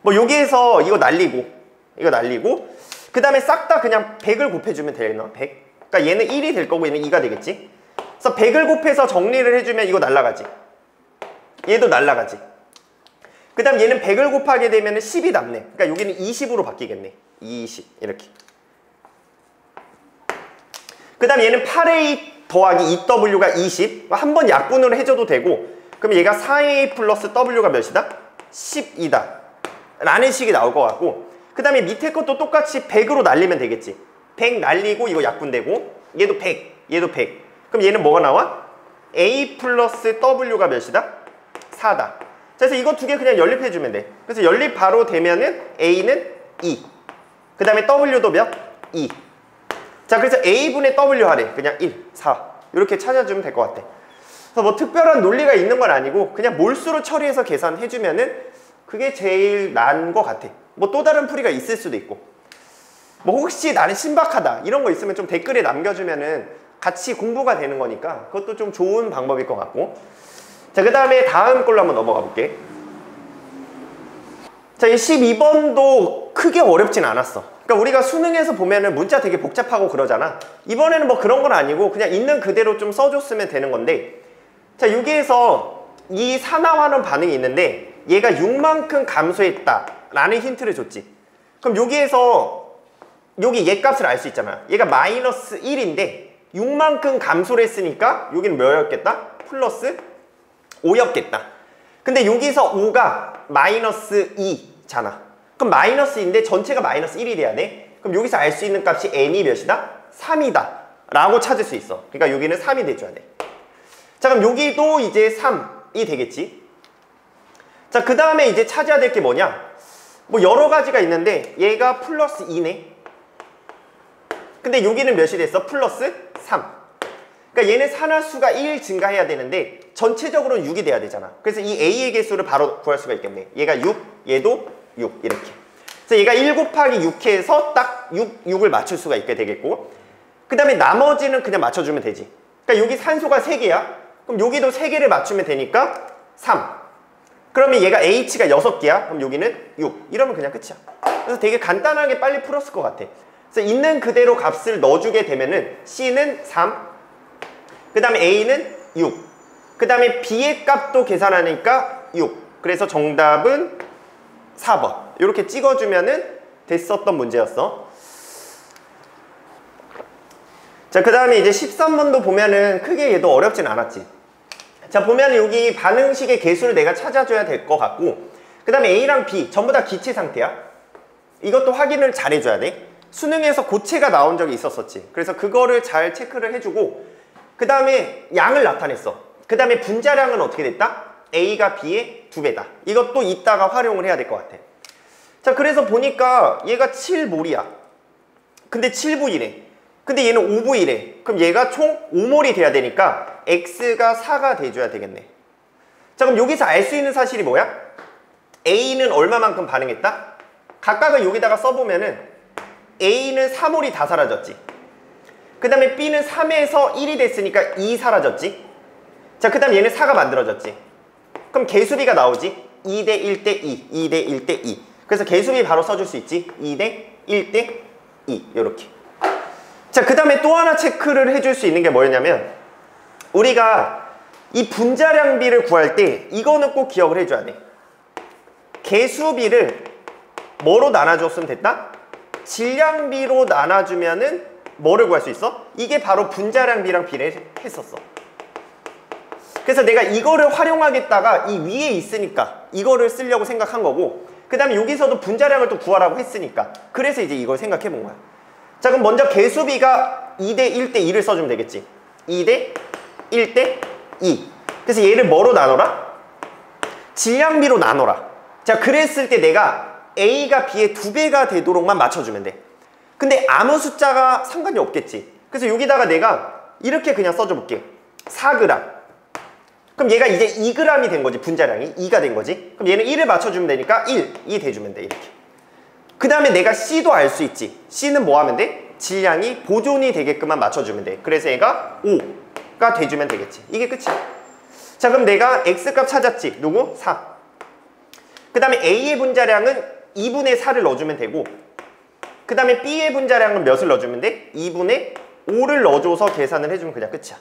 뭐 여기에서 이거 날리고 이거 날리고 그 다음에 싹 다 그냥 100을 곱해주면 되나? 100. 그러니까 얘는 1이 될 거고 얘는 2가 되겠지. 그래서 100을 곱해서 정리를 해주면 이거 날라가지. 얘도 날라가지. 그 다음 얘는 100을 곱하게 되면 10이 남네. 그러니까 여기는 20으로 바뀌겠네. 20 이렇게. 그 다음 얘는 8A 더하기 2W가 20. 한번 약분으로 해줘도 되고, 그럼 얘가 4A 플러스 W가 몇이다? 10이다 라는 식이 나올 것 같고, 그 다음에 밑에 것도 똑같이 100으로 날리면 되겠지. 100 날리고 이거 약분되고, 얘도 100, 얘도 100. 그럼 얘는 뭐가 나와? A 플러스 W가 몇이다? 4다. 그래서 이거 두 개 그냥 연립해주면 돼. 그래서 연립 바로 되면은 A는 2. 그 다음에 W도 몇? 2. 자, 그래서 A분의 W 하래. 그냥 1, 4. 이렇게 찾아주면 될 것 같아. 그래서 뭐 특별한 논리가 있는 건 아니고 그냥 몰수로 처리해서 계산해주면은 그게 제일 나은 것 같아. 뭐 또 다른 풀이가 있을 수도 있고. 뭐 혹시 나는 신박하다 이런 거 있으면 좀 댓글에 남겨주면은 같이 공부가 되는 거니까 그것도 좀 좋은 방법일 것 같고. 자, 그 다음에 다음 걸로 한번 넘어가 볼게. 자, 이 12번도 크게 어렵진 않았어. 그러니까 우리가 수능에서 보면은 문자 되게 복잡하고 그러잖아. 이번에는 뭐 그런 건 아니고 그냥 있는 그대로 좀 써줬으면 되는 건데, 자, 여기에서 이 산화환원 반응이 있는데 얘가 6만큼 감소했다 라는 힌트를 줬지. 그럼 여기에서 여기 얘 값을 알 수 있잖아. 얘가 마이너스 1인데 6만큼 감소를 했으니까 여기는 몇이었겠다? 플러스 5였겠다. 근데 여기서 5가 마이너스 2잖아. 그럼 마이너스인데 전체가 마이너스 1이 돼야 돼. 그럼 여기서 알 수 있는 값이 n이 몇이다? 3이다 라고 찾을 수 있어. 그러니까 여기는 3이 돼줘야 돼. 자, 그럼 여기도 이제 3이 되겠지. 자, 그 다음에 이제 찾아야 될 게 뭐냐? 뭐 여러 가지가 있는데 얘가 플러스 2네. 근데 여기는 몇이 됐어? 플러스 3. 그러니까 얘는 산화수가 1 증가해야 되는데 전체적으로는 6이 돼야 되잖아. 그래서 이 A의 개수를 바로 구할 수가 있겠네. 얘가 6, 얘도 6 이렇게. 그래서 얘가 1 곱하기 6 해서 딱 6을 맞출 수가 있게 되겠고, 그 다음에 나머지는 그냥 맞춰주면 되지. 그러니까 여기 산소가 3개야. 그럼 여기도 3개를 맞추면 되니까 3. 그러면 얘가 H가 6개야. 그럼 여기는 6. 이러면 그냥 끝이야. 그래서 되게 간단하게 빨리 풀었을 것 같아. 그래서 있는 그대로 값을 넣어주게 되면은 C는 3, 그 다음에 A는 6, 그 다음에 B의 값도 계산하니까 6. 그래서 정답은 4번. 이렇게 찍어주면은 됐었던 문제였어. 자, 그 다음에 이제 13번도 보면은 크게 얘도 어렵진 않았지. 자, 보면 여기 반응식의 개수를 내가 찾아줘야 될 것 같고, 그 다음에 A랑 B 전부 다 기체 상태야. 이것도 확인을 잘 해줘야 돼. 수능에서 고체가 나온 적이 있었었지. 그래서 그거를 잘 체크를 해주고, 그 다음에 양을 나타냈어. 그 다음에 분자량은 어떻게 됐다? A가 B의 2배다. 이것도 이따가 활용을 해야 될 것 같아. 자, 그래서 보니까 얘가 7몰이야. 근데 7V래. 근데 얘는 5V래. 그럼 얘가 총 5몰이 돼야 되니까 X가 4가 돼줘야 되겠네. 자, 그럼 여기서 알 수 있는 사실이 뭐야? A는 얼마만큼 반응했다? 각각을 여기다가 써보면은 A는 4몰이 다 사라졌지. 그 다음에 B는 3에서 1이 됐으니까 2 사라졌지. 자, 그 다음 얘는 4가 만들어졌지. 그럼 개수비가 나오지. 2대 1대 2, 2대 1대 2. 그래서 개수비 바로 써줄 수 있지. 2대 1대 2 이렇게. 자, 그 다음에 또 하나 체크를 해줄 수 있는 게 뭐였냐면, 우리가 이 분자량비를 구할 때 이거는 꼭 기억을 해줘야 돼. 개수비를 뭐로 나눠줬으면 됐다? 질량비로 나눠주면은 뭐를 구할 수 있어? 이게 바로 분자량비랑 비례했었어. 그래서 내가 이거를 활용하겠다가 이 위에 있으니까 이거를 쓰려고 생각한 거고, 그 다음에 여기서도 분자량을 또 구하라고 했으니까 그래서 이제 이걸 생각해 본 거야. 자, 그럼 먼저 개수비가 2대 1대 2를 써주면 되겠지. 2대 1대 2. 그래서 얘를 뭐로 나눠라? 질량비로 나눠라. 자, 그랬을 때 내가 A가 B의 2배가 되도록만 맞춰주면 돼. 근데 아무 숫자가 상관이 없겠지. 그래서 여기다가 내가 이렇게 그냥 써줘 볼게요. 4g. 그럼 얘가 이제 2g이 된 거지. 분자량이 2가 된 거지. 그럼 얘는 1을 맞춰주면 되니까 2 대주면 돼. 이렇게. 그 다음에 내가 C도 알 수 있지. C는 뭐 하면 돼? 질량이 보존이 되게끔만 맞춰주면 돼. 그래서 얘가 5가 돼주면 되겠지. 이게 끝이야. 자, 그럼 내가 X값 찾았지. 누구? 4. 그 다음에 A의 분자량은 2분의 4를 넣어주면 되고, 그 다음에 B의 분자량은 몇을 넣어주면 돼? 2분의 5를 넣어줘서 계산을 해주면 그냥 끝이야.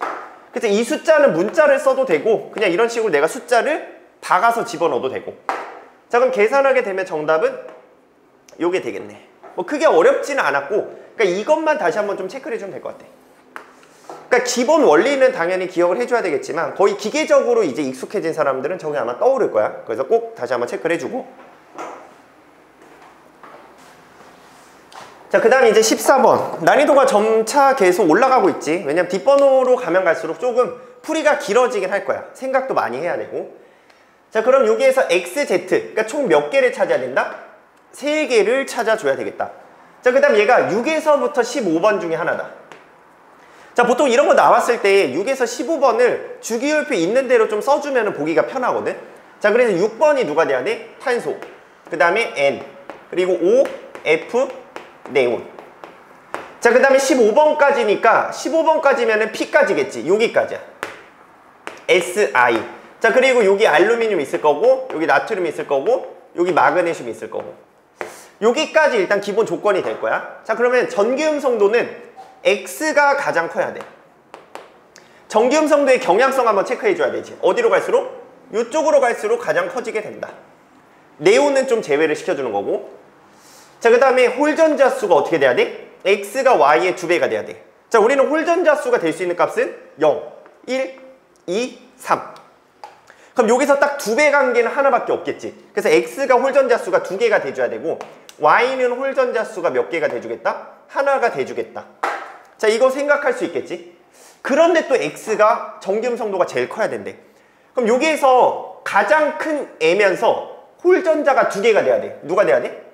그래서 이 숫자는 문자를 써도 되고, 그냥 이런 식으로 내가 숫자를 박아서 집어넣어도 되고. 자, 그럼 계산하게 되면 정답은 요게 되겠네. 뭐 크게 어렵지는 않았고, 그러니까 이것만 다시 한번 좀 체크를 해주면 될 것 같아. 그러니까 기본 원리는 당연히 기억을 해줘야 되겠지만, 거의 기계적으로 이제 익숙해진 사람들은 저게 아마 떠오를 거야. 그래서 꼭 다시 한번 체크를 해주고. 자, 그 다음에 이제 14번. 난이도가 점차 계속 올라가고 있지. 왜냐면 뒷번호로 가면 갈수록 조금 풀이가 길어지긴 할 거야. 생각도 많이 해야 되고. 자, 그럼 여기에서 XZ, 그러니까 총 몇 개를 찾아야 된다? 3개를 찾아줘야 되겠다. 자, 그 다음 얘가 6에서부터 15번 중에 하나다. 자, 보통 이런 거 나왔을 때 6에서 15번을 주기율표 있는 대로 좀 써주면 보기가 편하거든. 자, 그래서 6번이 누가 돼야 돼? 탄소. 그 다음에 N. 그리고 O, F, 네온. 자, 그 다음에 15번까지니까 15번까지면은 P까지겠지. 여기까지야. SI. 자, 그리고 여기 알루미늄 있을 거고, 여기 나트륨 있을 거고, 여기 마그네슘 있을 거고. 여기까지 일단 기본 조건이 될 거야. 자, 그러면 전기음성도는 X가 가장 커야 돼. 전기음성도의 경향성 한번 체크해 줘야 되지. 어디로 갈수록? 이쪽으로 갈수록 가장 커지게 된다. 네온은 좀 제외를 시켜주는 거고. 자, 그 다음에 홀전자 수가 어떻게 돼야 돼? X가 Y의 2배가 돼야 돼. 자, 우리는 홀전자 수가 될 수 있는 값은 0, 1, 2, 3. 그럼 여기서 딱 2배 관계는 하나밖에 없겠지. 그래서 X가 홀전자 수가 2개가 돼줘야 되고, Y는 홀전자 수가 몇 개가 돼주겠다? 하나가 돼주겠다. 자, 이거 생각할 수 있겠지? 그런데 또 X가 전기음성도가 제일 커야 된대. 그럼 여기에서 가장 큰 애면서 홀전자가 2개가 돼야 돼. 누가 돼야 돼?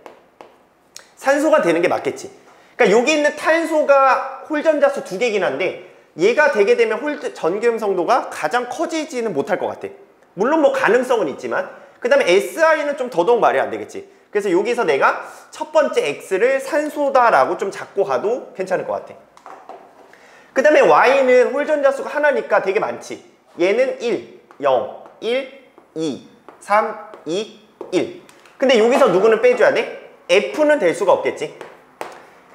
산소가 되는 게 맞겠지. 그러니까 여기 있는 탄소가 홀전자수 2개긴 한데, 얘가 되게 되면 전기음성도가 가장 커지지는 못할 것 같아. 물론 뭐 가능성은 있지만, 그 다음에 SI는 좀 더더욱 말이 안 되겠지. 그래서 여기서 내가 첫 번째 X를 산소다라고 좀 잡고 가도 괜찮을 것 같아. 그 다음에 Y는 홀전자수가 하나니까 되게 많지. 얘는 1, 0, 1, 2, 3, 2, 1. 근데 여기서 누구는 빼줘야 돼? F는 될 수가 없겠지.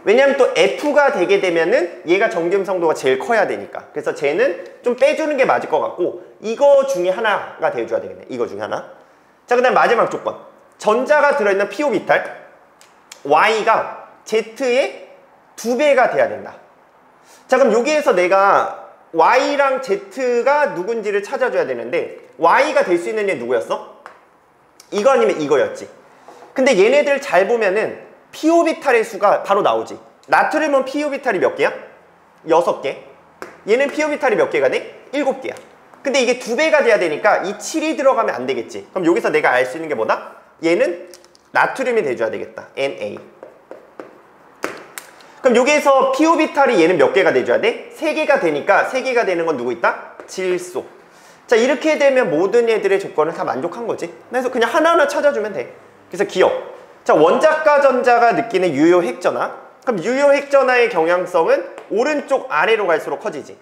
왜냐면 또 F가 되게 되면은 얘가 전기음성도가 제일 커야 되니까. 그래서 쟤는 좀 빼주는 게 맞을 것 같고, 이거 중에 하나가 돼줘야 되겠네. 이거 중에 하나. 자, 그 다음 마지막 조건. 전자가 들어있는 P-오비탈 Y가 Z의 2배가 돼야 된다. 자, 그럼 여기에서 내가 Y랑 Z가 누군지를 찾아줘야 되는데, Y가 될 수 있는 애 누구였어? 이거 아니면 이거였지. 근데 얘네들 잘 보면은 P-오비탈의 수가 바로 나오지. 나트륨은 P-오비탈이 몇 개야? 6개. 얘는 P-오비탈이 몇 개가 돼? 7개야. 근데 이게 2배가 돼야 되니까 이 7이 들어가면 안 되겠지. 그럼 여기서 내가 알 수 있는 게 뭐다? 얘는 나트륨이 돼줘야 되겠다. Na. 그럼 여기에서 P-오비탈이 얘는 몇 개가 돼줘야 돼? 3개가 되니까 3개가 되는 건 누구 있다? 질소. 자, 이렇게 되면 모든 애들의 조건을 다 만족한 거지. 그래서 그냥 하나하나 찾아주면 돼. 그래서 기억. 자, 원자과 전자가 느끼는 유효 핵전화. 그럼 유효 핵전화의 경향성은 오른쪽 아래로 갈수록 커지지.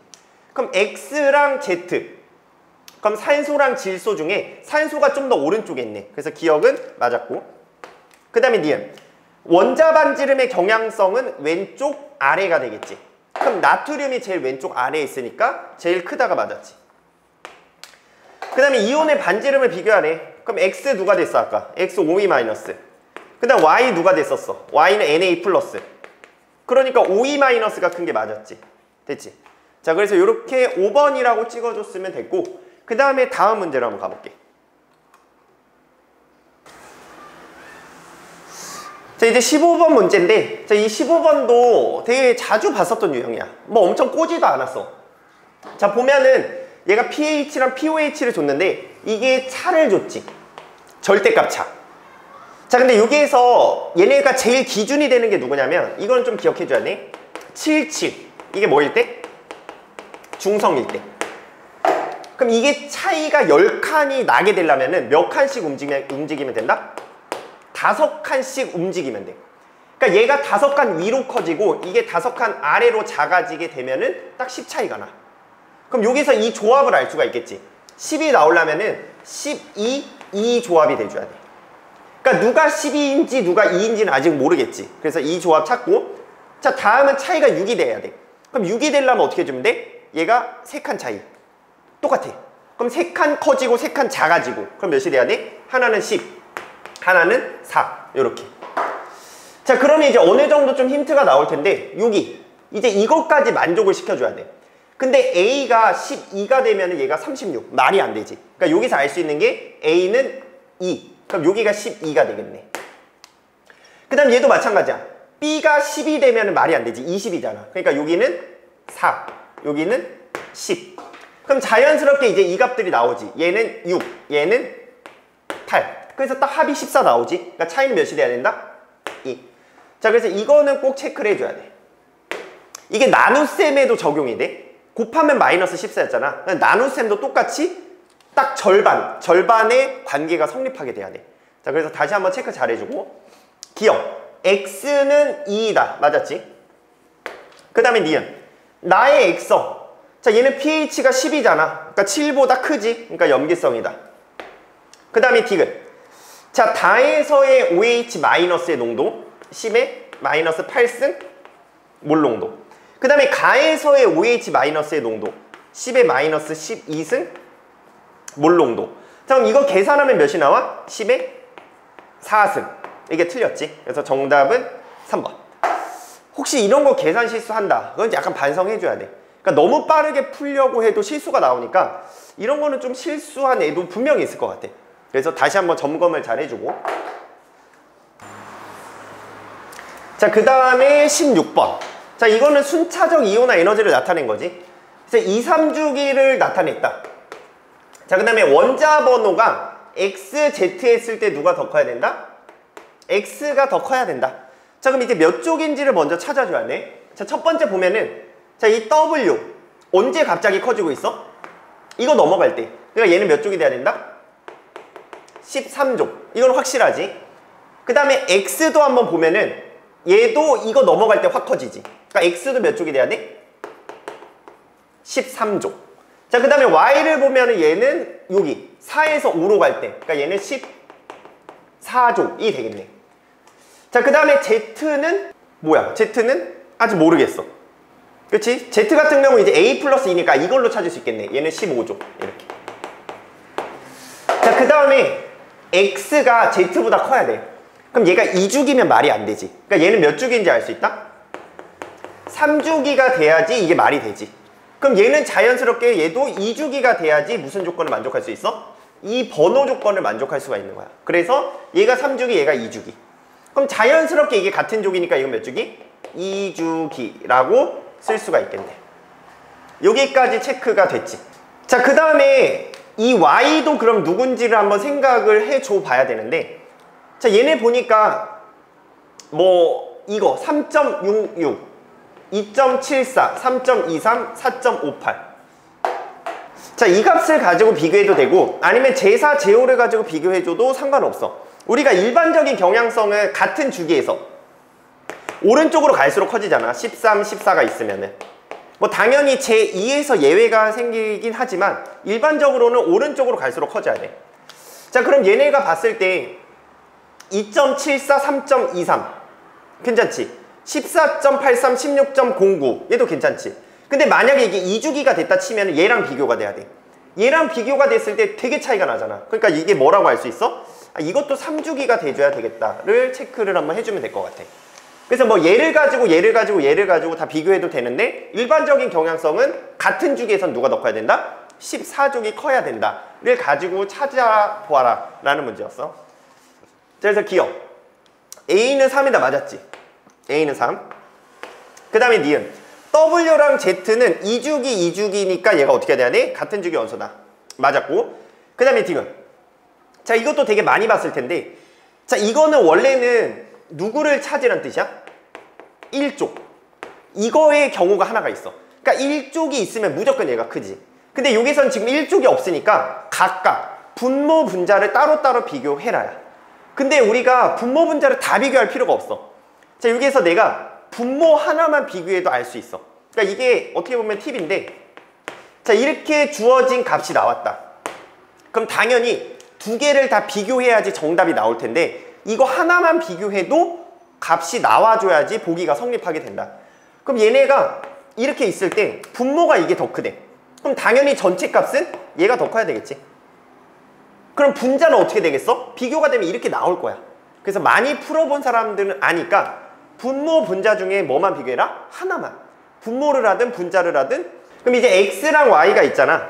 그럼 X랑 Z. 그럼 산소랑 질소 중에 산소가 좀 더 오른쪽에 있네. 그래서 기억은 맞았고. 그 다음에 니은. 원자 반지름의 경향성은 왼쪽 아래가 되겠지. 그럼 나트륨이 제일 왼쪽 아래에 있으니까 제일 크다가 맞았지. 그 다음에 이온의 반지름을 비교하래. 그럼 X 누가 됐어 아까? X OE 마이너스. 그 다음 Y 누가 됐었어? Y는 Na 플러스. 그러니까 OE 마이너스가 큰 게 맞았지. 됐지? 자, 그래서 이렇게 5번이라고 찍어줬으면 됐고, 그 다음에 다음 문제로 한번 가볼게. 자, 이제 15번 문제인데, 자, 이 15번도 되게 자주 봤었던 유형이야. 뭐 엄청 꼬지도 않았어. 자, 보면은 얘가 pH랑 pOH를 줬는데 이게 차를 줬지. 절대값 차. 자, 근데 여기에서 얘네가 제일 기준이 되는 게 누구냐면, 이건 좀 기억해줘야 돼. 77. 이게 뭐일 때? 중성일 때. 그럼 이게 차이가 10칸이 나게 되려면은 몇 칸씩 움직이면 된다? 5칸씩 움직이면 돼. 그러니까 얘가 5칸 위로 커지고 이게 5칸 아래로 작아지게 되면은 딱 10 차이가 나. 그럼 여기서 이 조합을 알 수가 있겠지. 10이 나오려면은 12, 2 조합이 돼줘야 돼. 그러니까 누가 12인지 누가 2인지는 아직 모르겠지. 그래서 이 조합 찾고, 자 다음은 차이가 6이 돼야 돼. 그럼 6이 되려면 어떻게 해주면 돼? 얘가 3칸 차이. 똑같아. 그럼 3칸 커지고 3칸 작아지고, 그럼 몇이 돼야 돼? 하나는 10, 하나는 4. 요렇게. 자 그러면 이제 어느 정도 좀 힌트가 나올 텐데, 여기 이제 이것까지 만족을 시켜줘야 돼. 근데 A가 12가 되면 얘가 36. 말이 안 되지. 그러니까 여기서 알 수 있는 게 A는 2. 그럼 여기가 12가 되겠네. 그 다음 얘도 마찬가지야. B가 10이 되면 말이 안 되지. 20이잖아. 그러니까 여기는 4, 여기는 10. 그럼 자연스럽게 이제 이 값들이 나오지. 얘는 6, 얘는 8. 그래서 딱 합이 14 나오지. 그러니까 차이는 몇이 돼야 된다? 2. 자, 그래서 이거는 꼭 체크를 해줘야 돼. 이게 나눗셈에도 적용이 돼. 곱하면 마이너스 14였잖아. 나눗셈도 똑같이 딱 절반의 관계가 성립하게 돼야 돼. 자, 그래서 다시 한번 체크 잘 해주고. 기억. x는 2이다. 맞았지? 그 다음에 니은. 나의 x어. 자, 얘는 pH가 10이잖아. 그러니까 7보다 크지? 그러니까 염기성이다. 그 다음에 디귿. 자, 다에서의 OH-의 농도 10에 마이너스 8승 몰 농도. 그 다음에 가에서의 OH-의 농도 10에 마이너스 12승 몰 농도. 자, 그럼 이거 계산하면 몇이 나와? 10에 4승. 이게 틀렸지? 그래서 정답은 3번. 혹시 이런 거 계산 실수한다, 그건 약간 반성해줘야 돼. 그러니까 너무 빠르게 풀려고 해도 실수가 나오니까 이런 거는 좀 실수한 애도 분명히 있을 것 같아. 그래서 다시 한번 점검을 잘 해주고. 자, 그 다음에 16번. 자, 이거는 순차적 이온화 에너지를 나타낸 거지. 그래서 2, 3주기를 나타냈다. 자, 그 다음에 원자 번호가 X, Z 했을 때 누가 더 커야 된다? X가 더 커야 된다. 자, 그럼 이제 몇 쪽인지를 먼저 찾아줘야 돼. 자, 첫 번째 보면은, 자, 이 W 언제 갑자기 커지고 있어? 이거 넘어갈 때. 그러니까 얘는 몇 쪽이 돼야 된다? 13쪽. 이건 확실하지. 그 다음에 X도 한번 보면은 얘도 이거 넘어갈 때 확 커지지. 그러니까 X도 몇 쪽이 돼야 돼? 13쪽. 자, 그 다음에 Y를 보면은 얘는 여기 4에서 5로 갈 때, 그러니까 얘는 14족이 되겠네. 자, 그 다음에 Z는 뭐야? Z는 아직 모르겠어. 그치? Z 같은 경우 이제 A 플러스 2니까 이걸로 찾을 수 있겠네. 얘는 15족. 이렇게. 자, 그 다음에 X가 Z보다 커야 돼. 그럼 얘가 2주기면 말이 안 되지. 그러니까 얘는 몇 주기인지 알 수 있다? 3주기가 돼야지 이게 말이 되지. 그럼 얘는 자연스럽게 얘도 2주기가 돼야지 무슨 조건을 만족할 수 있어? 이 번호 조건을 만족할 수가 있는 거야. 그래서 얘가 3주기, 얘가 2주기. 그럼 자연스럽게 이게 같은 족이니까 이건 몇 주기? 2주기라고 쓸 수가 있겠네. 여기까지 체크가 됐지. 자, 그 다음에 이 Y도 그럼 누군지를 한번 생각을 해줘 봐야 되는데, 자, 얘네 보니까 뭐 이거 3.66, 2.74, 3.23, 4.58. 자, 이 값을 가지고 비교해도 되고 아니면 제4, 제5를 가지고 비교해줘도 상관없어. 우리가 일반적인 경향성은 같은 주기에서 오른쪽으로 갈수록 커지잖아. 13, 14가 있으면은. 뭐 당연히 제2에서 예외가 생기긴 하지만 일반적으로는 오른쪽으로 갈수록 커져야 돼. 자, 그럼 얘네가 봤을 때 2.74, 3.23 괜찮지? 14.83, 16.09 얘도 괜찮지? 근데 만약에 이게 2주기가 됐다 치면 얘랑 비교가 돼야 돼. 얘랑 비교가 됐을 때 되게 차이가 나잖아. 그러니까 이게 뭐라고 할 수 있어? 아, 이것도 3주기가 돼줘야 되겠다를 체크를 한번 해주면 될 것 같아. 그래서 뭐 얘를 가지고 얘를 가지고 얘를 가지고 다 비교해도 되는데 일반적인 경향성은 같은 주기에선 누가 더 커야 된다? 14족이 커야 된다를 가지고 찾아보아라 라는 문제였어. 그래서 기억. A는 3이다. 맞았지? A는 3. 그 다음에 니은. W랑 Z는 2주기 2주기니까 얘가 어떻게 돼야 돼? 같은 주기 원소다. 맞았고. 그 다음에 디귿. 자, 이것도 되게 많이 봤을 텐데, 자, 이거는 원래는 누구를 찾으란 뜻이야? 1족. 이거의 경우가 하나가 있어. 그러니까 1족이 있으면 무조건 얘가 크지. 근데 여기선 지금 1족이 없으니까 각각 분모 분자를 따로따로 비교해라야. 근데 우리가 분모 분자를 다 비교할 필요가 없어. 자, 여기에서 내가 분모 하나만 비교해도 알 수 있어. 그러니까 이게 어떻게 보면 팁인데, 자, 이렇게 주어진 값이 나왔다. 그럼 당연히 두 개를 다 비교해야지 정답이 나올 텐데, 이거 하나만 비교해도 값이 나와줘야지 보기가 성립하게 된다. 그럼 얘네가 이렇게 있을 때 분모가 이게 더 크대. 그럼 당연히 전체 값은 얘가 더 커야 되겠지. 그럼 분자는 어떻게 되겠어? 비교가 되면 이렇게 나올 거야. 그래서 많이 풀어본 사람들은 아니까 분모 분자 중에 뭐만 비교해라? 하나만. 분모를 하든 분자를 하든. 그럼 이제 x랑 y가 있잖아.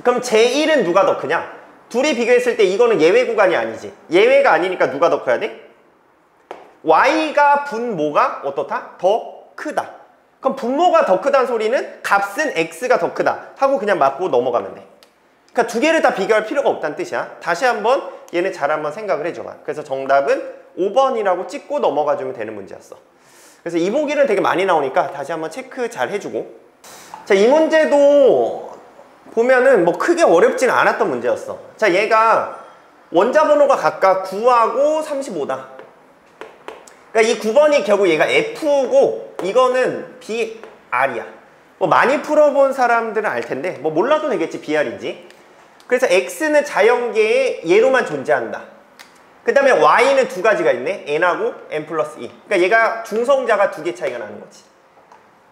그럼 제1은 누가 더 크냐? 둘이 비교했을 때 이거는 예외 구간이 아니지. 예외가 아니니까 누가 더 커야 돼? y가 분모가 어떻다? 더 크다. 그럼 분모가 더 크다는 소리는 값은 x가 더 크다 하고 그냥 맞고 넘어가면 돼. 그러니까 두 개를 다 비교할 필요가 없다는 뜻이야. 다시 한번 얘는 잘 한번 생각을 해줘봐. 그래서 정답은 5번이라고 찍고 넘어가주면 되는 문제였어. 그래서 이 보기는 되게 많이 나오니까 다시 한번 체크 잘 해주고. 자, 이 문제도 보면은 뭐 크게 어렵진 않았던 문제였어. 자, 얘가 원자 번호가 각각 9하고 35다. 그러니까 이 9번이 결국 얘가 F고 이거는 BR이야. 뭐 많이 풀어본 사람들은 알 텐데 뭐 몰라도 되겠지, BR인지. 그래서 X는 자연계에 얘로만 존재한다. 그 다음에 Y는 두 가지가 있네. N하고 N 플러스 2. 그러니까 얘가 중성자가 두 개 차이가 나는 거지.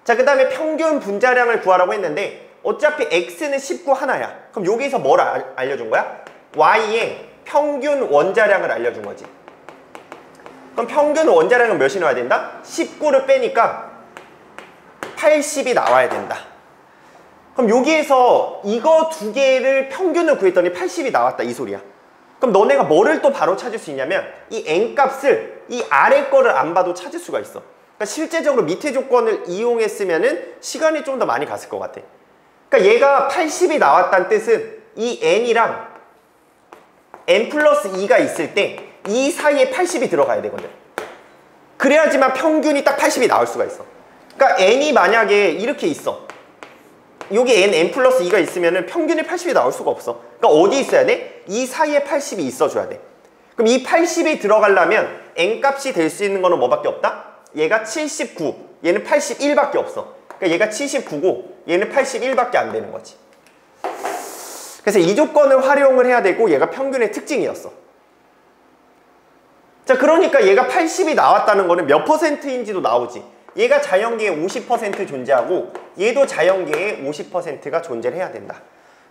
자, 그 다음에 평균 분자량을 구하라고 했는데 어차피 X는 19 하나야. 그럼 여기서 뭘 알려준 거야? Y의 평균 원자량을 알려준 거지. 그럼 평균 원자량은 몇이 나와야 된다? 19를 빼니까 80이 나와야 된다. 그럼 여기에서 이거 두 개를 평균을 구했더니 80이 나왔다, 이 소리야. 그럼 너네가 뭐를 또 바로 찾을 수 있냐면 이 n값을 이 아래 거를 안 봐도 찾을 수가 있어. 그러니까 실제적으로 밑에 조건을 이용했으면은 시간이 좀 더 많이 갔을 것 같아. 그러니까 얘가 80이 나왔다는 뜻은 이 n이랑 n 플러스 2가 있을 때 이 사이에 80이 들어가야 되거든. 그래야지만 평균이 딱 80이 나올 수가 있어. 그러니까 n이 만약에 이렇게 있어. 여기 n 플러스 2가 있으면 평균이 80이 나올 수가 없어. 그러니까 어디 있어야 돼? 이 사이에 80이 있어줘야 돼. 그럼 이 80이 들어가려면 n값이 될 수 있는 거는 뭐밖에 없다? 얘가 79, 얘는 81밖에 없어. 그러니까 얘가 79고 얘는 81밖에 안 되는 거지. 그래서 이 조건을 활용을 해야 되고 얘가 평균의 특징이었어. 자, 그러니까 얘가 80이 나왔다는 거는 몇 퍼센트인지도 나오지. 얘가 자연계에 50% 존재하고 얘도 자연계에 50%가 존재를 해야 된다.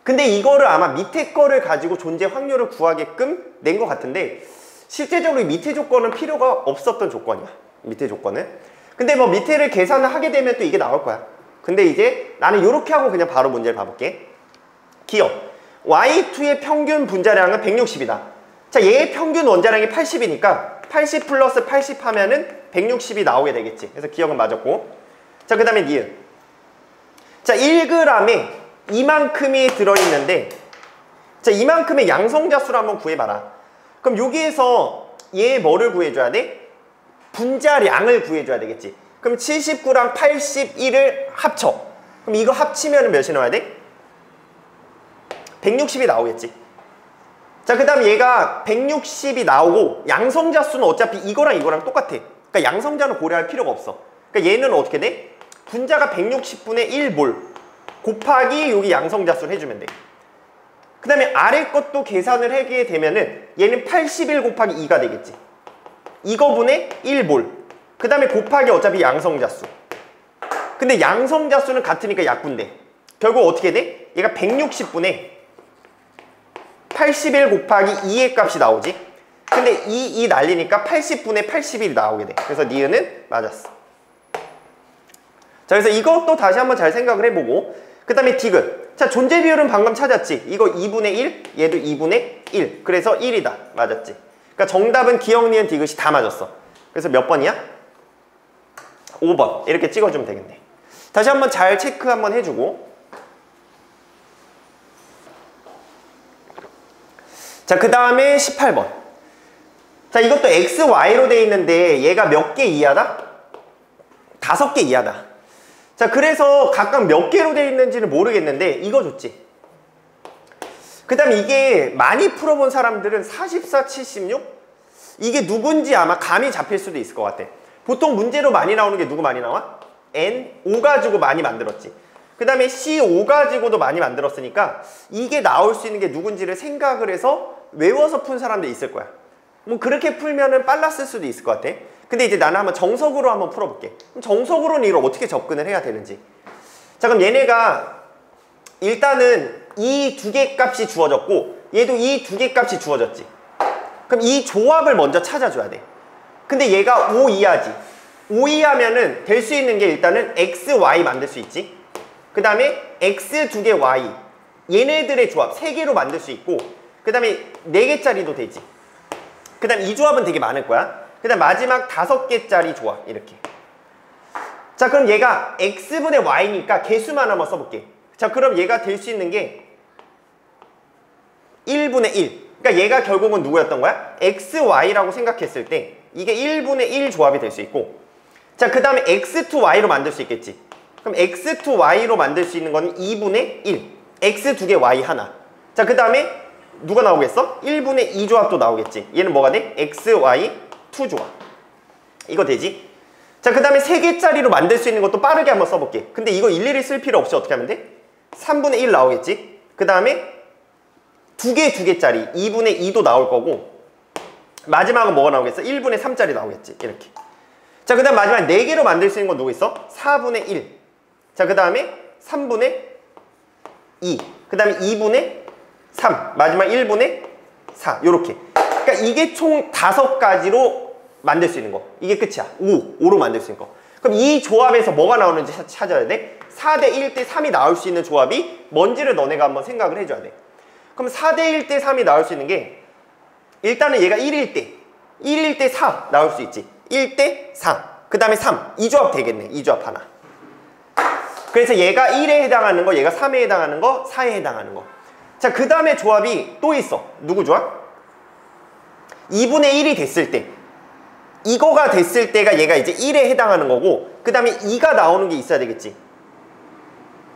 근데 이거를 아마 밑에 거를 가지고 존재 확률을 구하게끔 낸 것 같은데 실제적으로 이 밑에 조건은 필요가 없었던 조건이야. 밑에 조건은. 근데 뭐 밑에를 계산을 하게 되면 또 이게 나올 거야. 근데 이제 나는 이렇게 하고 그냥 바로 문제를 봐볼게. 기억. Y2의 평균 분자량은 160이다. 자, 얘의 평균 원자량이 80이니까 80 플러스 80 하면은 160이 나오게 되겠지. 그래서 기억은 맞았고. 자, 그 다음에 니은. 자, 1g에 이만큼이 들어있는데, 자, 이만큼의 양성자수를 한번 구해봐라. 그럼 여기에서 얘 뭐를 구해줘야 돼? 분자량을 구해줘야 되겠지. 그럼 79랑 81을 합쳐. 그럼 이거 합치면 몇이 나와야 돼? 160이 나오겠지. 자, 그 다음 얘가 160이 나오고 양성자수는 어차피 이거랑 이거랑 똑같아. 그러니까 양성자는 고려할 필요가 없어. 그러니까 얘는 어떻게 돼? 분자가 160분의 1몰 곱하기 여기 양성자수를 해주면 돼. 그 다음에 아래 것도 계산을 하게 되면은 얘는 81 곱하기 2가 되겠지. 이거분의 1몰. 그 다음에 곱하기 어차피 양성자수. 근데 양성자수는 같으니까 약분돼. 결국 어떻게 돼? 얘가 160분의 81 곱하기 2의 값이 나오지. 근데 이 날리니까 80분의 81이 나오게 돼. 그래서 니은은 맞았어. 자, 그래서 이것도 다시 한번 잘 생각을 해보고, 그 다음에 디귿. 자, 존재 비율은 방금 찾았지. 이거 2분의 1, 얘도 2분의 1. 그래서 1이다. 맞았지. 그러니까 정답은 기억, 니은, 디귿이 다 맞았어. 그래서 몇 번이야? 5번. 이렇게 찍어주면 되겠네. 다시 한번 잘 체크 한번 해주고. 자, 그 다음에 18번. 자, 이것도 x, y로 돼 있는데 얘가 몇 개 이하다? 5개 이하다. 자, 그래서 각각 몇 개로 되어 있는지는 모르겠는데 이거 좋지. 그 다음에 이게 많이 풀어본 사람들은 44, 76? 이게 누군지 아마 감이 잡힐 수도 있을 것 같아. 보통 문제로 많이 나오는 게 누구 많이 나와? N5 가지고 많이 만들었지. 그 다음에 C5 가지고도 많이 만들었으니까 이게 나올 수 있는 게 누군지를 생각을 해서 외워서 푼 사람도 있을 거야. 뭐 그렇게 풀면은 빨랐을 수도 있을 것 같아. 근데 이제 나는 한번 정석으로 한번 풀어볼게. 그럼 정석으로는 이걸 어떻게 접근을 해야 되는지. 자, 그럼 얘네가 일단은 이 두 개 값이 주어졌고 얘도 이 두 개 값이 주어졌지. 그럼 이 조합을 먼저 찾아줘야 돼. 근데 얘가 5 이하지. 5 이하면은 될 수 있는 게 일단은 x, y 만들 수 있지. 그 다음에 x 두 개 y 얘네들의 조합 3개로 만들 수 있고 그 다음에 4개짜리도 되지. 그 다음 이 조합은 되게 많을 거야. 그 다음 마지막 5개짜리 조합 이렇게. 자, 그럼 얘가 x분의 y니까 개수만 한번 써볼게. 자, 그럼 얘가 될 수 있는 게 1분의 1. 그러니까 얘가 결국은 누구였던 거야? xy라고 생각했을 때 이게 1분의 1 조합이 될 수 있고 자, 그 다음에 x to y로 만들 수 있겠지. 그럼 x to y로 만들 수 있는 건 2분의 1. x 두 개 y 하나. 자, 그 다음에 누가 나오겠어? 1분의 2 조합도 나오겠지. 얘는 뭐가 돼? x, y, 2 조합. 이거 되지? 자, 그 다음에 3개짜리로 만들 수 있는 것도 빠르게 한번 써볼게. 근데 이거 일일이 쓸 필요 없이 어떻게 하면 돼? 3분의 1 나오겠지? 그 다음에 2개짜리 2분의 2도 나올 거고 마지막은 뭐가 나오겠어? 1분의 3짜리 나오겠지. 이렇게. 자, 그 다음 마지막 4개로 만들 수 있는 건 누구 있어? 4분의 1. 자, 그 다음에 3분의 2. 그 다음에 2분의 3. 마지막 1분의 4. 요렇게. 그러니까 이게 총 5가지로 만들 수 있는 거. 이게 끝이야. 5로 만들 수 있는 거. 그럼 이 조합에서 뭐가 나오는지 찾아야 돼. 4대 1대 3이 나올 수 있는 조합이 뭔지를 너네가 한번 생각을 해줘야 돼. 그럼 4대 1대 3이 나올 수 있는 게 일단은 얘가 1일 때 4 나올 수 있지. 1대 4. 그 다음에 3. 이 조합 되겠네. 이 조합 하나. 그래서 얘가 1에 해당하는 거, 얘가 3에 해당하는 거, 4에 해당하는 거. 자, 그 다음에 조합이 또 있어. 누구 조합? 2분의 1이 됐을 때. 이거가 됐을 때가 얘가 이제 1에 해당하는 거고 그 다음에 2가 나오는 게 있어야 되겠지.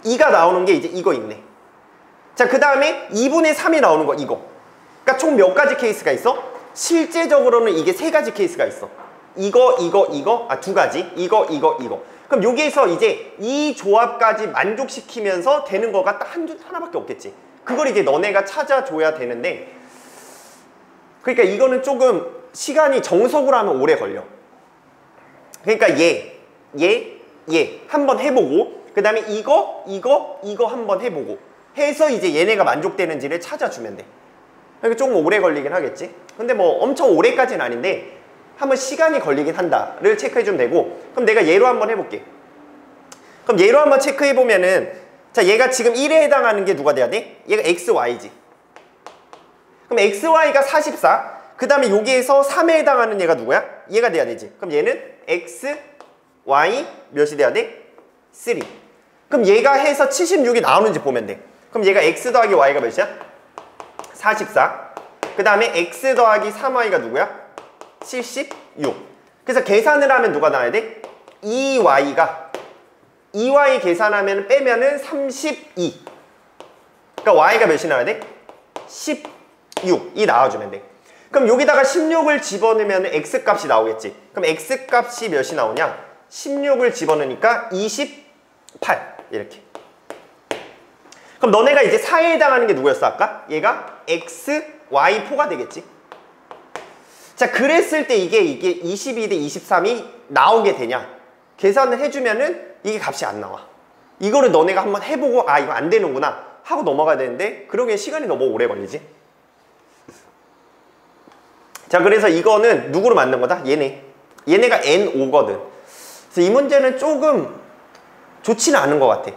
2가 나오는 게 이제 이거 있네. 자, 그 다음에 2분의 3이 나오는 거 이거. 그러니까 총 몇 가지 케이스가 있어? 실제적으로는 이게 3가지 케이스가 있어. 이거, 2가지. 이거. 그럼 여기에서 이제 이 조합까지 만족시키면서 되는 거가 딱 하나밖에 없겠지. 그걸 이제 너네가 찾아줘야 되는데 그러니까 이거는 조금 시간이 정석으로 하면 오래 걸려. 그러니까 얘 한번 해보고 그 다음에 이거 한번 해보고 해서 이제 얘네가 만족되는지를 찾아주면 돼. 그러니까 조금 오래 걸리긴 하겠지. 근데 뭐 엄청 오래까지는 아닌데 한번 시간이 걸리긴 한다를 체크해주면 되고 그럼 내가 얘로 한번 해볼게. 그럼 얘로 한번 체크해보면은 자, 얘가 지금 1에 해당하는 게 누가 돼야 돼? 얘가 XY지. 그럼 XY가 44. 그 다음에 여기에서 3에 해당하는 얘가 누구야? 얘가 돼야 되지. 그럼 얘는 X, Y 몇이 돼야 돼? 3. 그럼 얘가 해서 76이 나오는지 보면 돼. 그럼 얘가 X 더하기 Y가 몇이야? 44. 그 다음에 X 더하기 3Y가 누구야? 76. 그래서 계산을 하면 누가 나와야 돼? 2Y 계산하면 빼면은 32. 그러니까 Y가 몇이 나와야 돼? 16이 나와주면 돼. 그럼 여기다가 16을 집어넣으면 X값이 나오겠지. 그럼 X값이 몇이 나오냐? 16을 집어넣으니까 28 이렇게. 그럼 너네가 이제 4에 해당하는 게 누구였어 아까? 얘가 X, Y4가 되겠지. 자, 그랬을 때 이게 22대 23이 나오게 되냐? 계산을 해주면은 이게 값이 안 나와. 이거를 너네가 한번 해보고 아 이거 안 되는구나 하고 넘어가야 되는데 그러기엔 시간이 너무 오래 걸리지. 자, 그래서 이거는 누구로 만든 거다? 얘네가 N5거든. 그래서 이 문제는 조금 좋지는 않은 것 같아.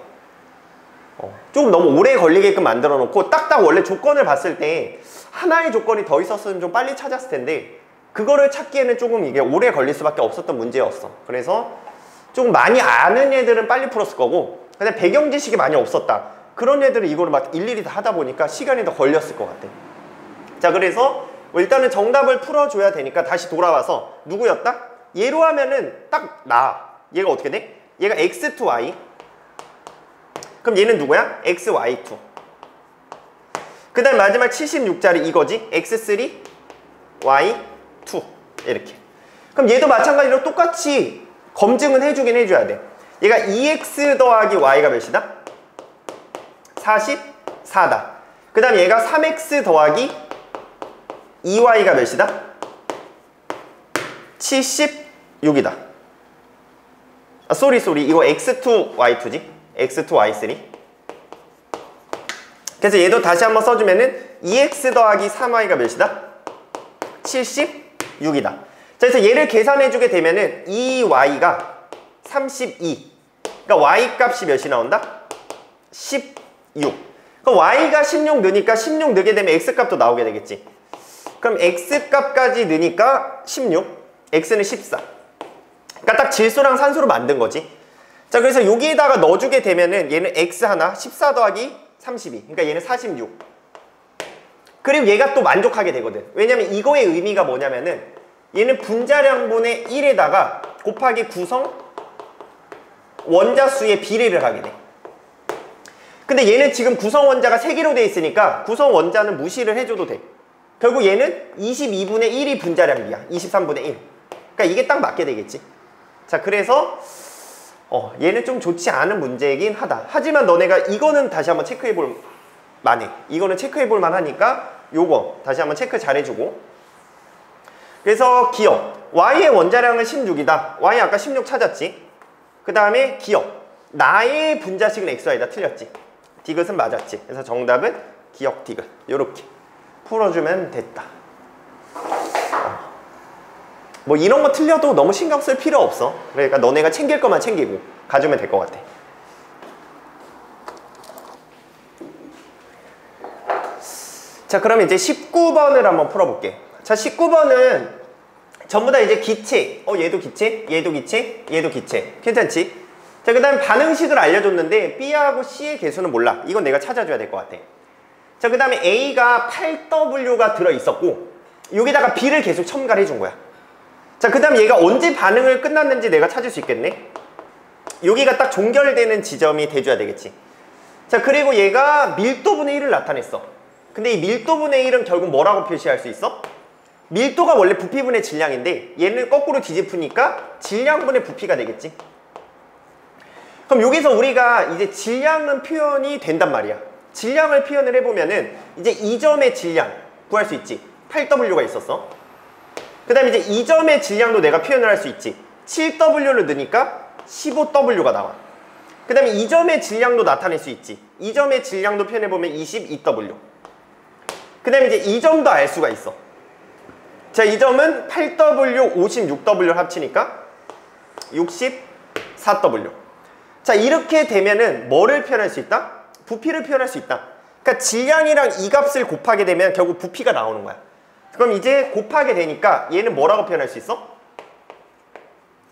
조금 너무 오래 걸리게끔 만들어 놓고 딱딱 원래 조건을 봤을 때 하나의 조건이 더 있었으면 좀 빨리 찾았을 텐데 그거를 찾기에는 조금 이게 오래 걸릴 수밖에 없었던 문제였어. 그래서 조금 많이 아는 애들은 빨리 풀었을 거고 그냥 배경 지식이 많이 없었다. 그런 애들은 이거를 막 일일이 다 하다 보니까 시간이 더 걸렸을 것 같아. 자, 그래서 일단은 정답을 풀어줘야 되니까 다시 돌아와서 누구였다? 얘로 하면은 딱 얘가 어떻게 돼? 얘가 X to Y 그럼 얘는 누구야? xy2. 그 다음 마지막 76짜리 이거지. x3, y2 이렇게. 그럼 얘도 마찬가지로 똑같이 검증은 해주긴 해줘야 돼. 얘가 2x 더하기 y가 몇이다? 44다. 그 다음 얘가 3x 더하기 2y가 몇이다? 76이다. 아, 쏘리 이거 x2, y2지? x2, y3. 그래서 얘도 다시 한번 써주면은 2x 더하기 3y가 몇이다? 76이다. 자, 그래서 얘를 계산해주게 되면은 2y가 32. 그러니까 y 값이 몇이 나온다? 16. 그럼 y가 16 넣으니까 16 넣게 되면 x 값도 나오게 되겠지. 그럼 x 값까지 넣으니까 16, x는 14. 그러니까 딱 질소랑 산소로 만든 거지. 자, 그래서 여기에다가 넣어주게 되면은 얘는 x 하나 14 더하기 32. 그러니까 얘는 46. 그리고 얘가 또 만족하게 되거든. 왜냐면 이거의 의미가 뭐냐면은 얘는 분자량분의 1에다가 곱하기 구성 원자 수의 비례를 하게 돼. 근데 얘는 지금 구성 원자가 3개로 돼 있으니까 구성 원자는 무시를 해줘도 돼. 결국 얘는 22분의 1이 분자량비야. 23분의 1. 그러니까 이게 딱 맞게 되겠지. 자, 그래서 얘는 좀 좋지 않은 문제이긴 하다. 하지만 너네가 이거는 다시 한번 체크해볼 만해. 이거는 체크해볼 만하니까 요거 다시 한번 체크 잘해주고. 그래서 기억 y의 원자량은 16이다. y 아까 16 찾았지. 그 다음에 기억 나의 분자식은 xy다. 틀렸지. 디귿은 맞았지. 그래서 정답은 기억 디귿. 요렇게 풀어주면 됐다. 뭐 이런 거 틀려도 너무 신경 쓸 필요 없어. 그러니까 너네가 챙길 것만 챙기고 가주면 될 것 같아. 자, 그럼 이제 19번을 한번 풀어볼게. 자, 19번은 전부 다 이제 기체. 얘도 기체, 얘도 기체, 얘도 기체. 괜찮지? 자, 그 다음에 반응식을 알려줬는데 B하고 C의 개수는 몰라. 이건 내가 찾아줘야 될 것 같아. 자, 그 다음에 A가 8W가 들어있었고 여기다가 B를 계속 첨가를 해준 거야. 자, 그 다음 얘가 언제 반응을 끝났는지 내가 찾을 수 있겠네. 여기가 딱 종결되는 지점이 돼줘야 되겠지. 자, 그리고 얘가 밀도분의 1을 나타냈어. 근데 이 밀도분의 1은 결국 뭐라고 표시할 수 있어? 밀도가 원래 부피분의 질량인데 얘는 거꾸로 뒤집으니까 질량분의 부피가 되겠지. 그럼 여기서 우리가 이제 질량은 표현이 된단 말이야. 질량을 표현을 해보면은 이제 이 점의 질량 구할 수 있지. 8W가 있었어. 그 다음에 이제 이 점의 질량도 내가 표현을 할 수 있지. 7W를 넣으니까 15W가 나와. 그 다음에 이 점의 질량도 나타낼 수 있지. 이 점의 질량도 표현해보면 22W. 그 다음에 이제 이 점도 알 수가 있어. 자, 이 점은 8W, 56W를 합치니까 64W. 자, 이렇게 되면은 뭐를 표현할 수 있다? 부피를 표현할 수 있다. 그러니까 질량이랑 이 값을 곱하게 되면 결국 부피가 나오는 거야. 그럼 이제 곱하게 되니까 얘는 뭐라고 표현할 수 있어?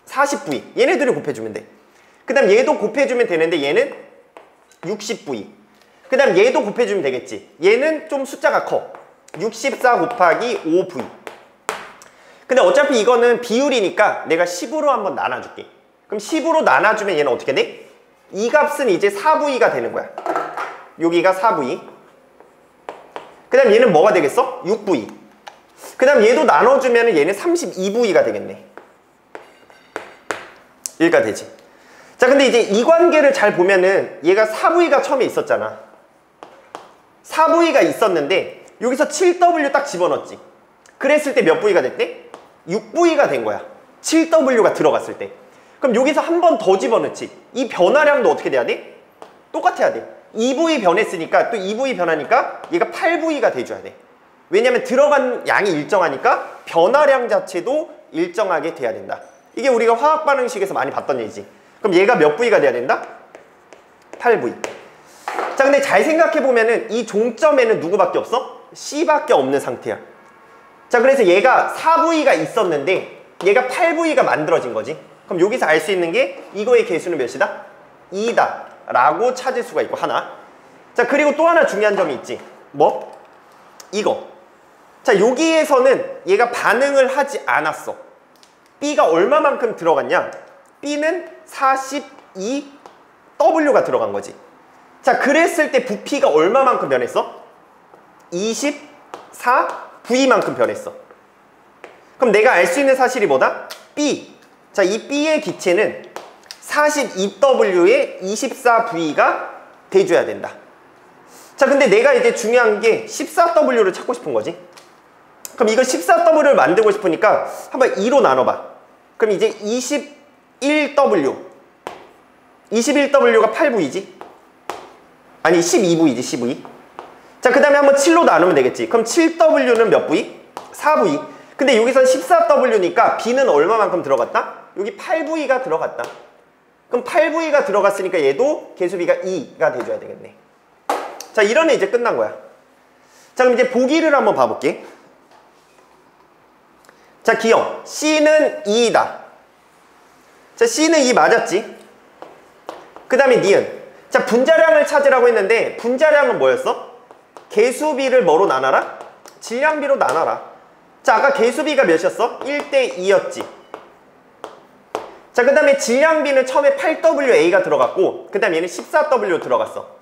40V. 얘네들을 곱해주면 돼. 그 다음 얘도 곱해주면 되는데 얘는 60V. 그 다음 얘도 곱해주면 되겠지. 얘는 좀 숫자가 커. 64 곱하기 5V. 근데 어차피 이거는 비율이니까 내가 10으로 한번 나눠줄게. 그럼 10으로 나눠주면 얘는 어떻게 돼? 이 값은 이제 4V가 되는 거야. 여기가 4V. 그 다음 얘는 뭐가 되겠어? 6V. 그 다음 얘도 나눠주면 얘는 32V가 되겠네. 여기가 되지. 자, 근데 이제 이 관계를 잘 보면은 얘가 4V가 처음에 있었잖아. 4V가 있었는데 여기서 7W 딱 집어넣었지. 그랬을 때 몇 V가 됐대? 6V가 된 거야. 7W가 들어갔을 때. 그럼 여기서 한 번 더 집어넣지. 이 변화량도 어떻게 돼야 돼? 똑같아야 돼. 2V 변했으니까 또 2V 변하니까 얘가 8V가 돼줘야 돼. 왜냐면 들어간 양이 일정하니까 변화량 자체도 일정하게 돼야 된다. 이게 우리가 화학 반응식에서 많이 봤던 얘기지. 그럼 얘가 몇 V가 돼야 된다? 8V. 자, 근데 잘 생각해보면은 이 종점에는 누구밖에 없어? C밖에 없는 상태야. 자, 그래서 얘가 4V가 있었는데 얘가 8V가 만들어진 거지. 그럼 여기서 알 수 있는 게 이거의 개수는 몇이다? 2다 라고 찾을 수가 있고 하나. 자, 그리고 또 하나 중요한 점이 있지. 뭐? 이거. 자, 여기에서는 얘가 반응을 하지 않았어. B가 얼마만큼 들어갔냐? B는 42W가 들어간 거지. 자, 그랬을 때 부피가 얼마만큼 변했어? 24V만큼 변했어. 그럼 내가 알 수 있는 사실이 뭐다? B. 자, 이 B의 기체는 42W에 24V가 돼줘야 된다. 자, 근데 내가 이제 중요한 게 14W를 찾고 싶은 거지. 그럼 이거 14W를 만들고 싶으니까 한번 2로 나눠봐. 그럼 이제 21W. 21W가 8V지? 아니 12V지 12. 자, 그 다음에 한번 7로 나누면 되겠지. 그럼 7W는 몇 V? 4V. 근데 여기서 14W니까 B는 얼마만큼 들어갔다? 여기 8V가 들어갔다. 그럼 8V가 들어갔으니까 얘도 개수비가 2가 돼줘야 되겠네. 자, 이러면 이제 끝난 거야. 자, 그럼 이제 보기를 한번 봐볼게. 자, 기억. C는 2이다. 자, C는 2 맞았지? 그 다음에 니은. 자, 분자량을 찾으라고 했는데 분자량은 뭐였어? 개수비를 뭐로 나눠라? 질량비로 나눠라. 자, 아까 개수비가 몇이었어? 1:2였지. 자, 그 다음에 질량비는 처음에 8WA가 들어갔고 그 다음에 얘는 14W 들어갔어.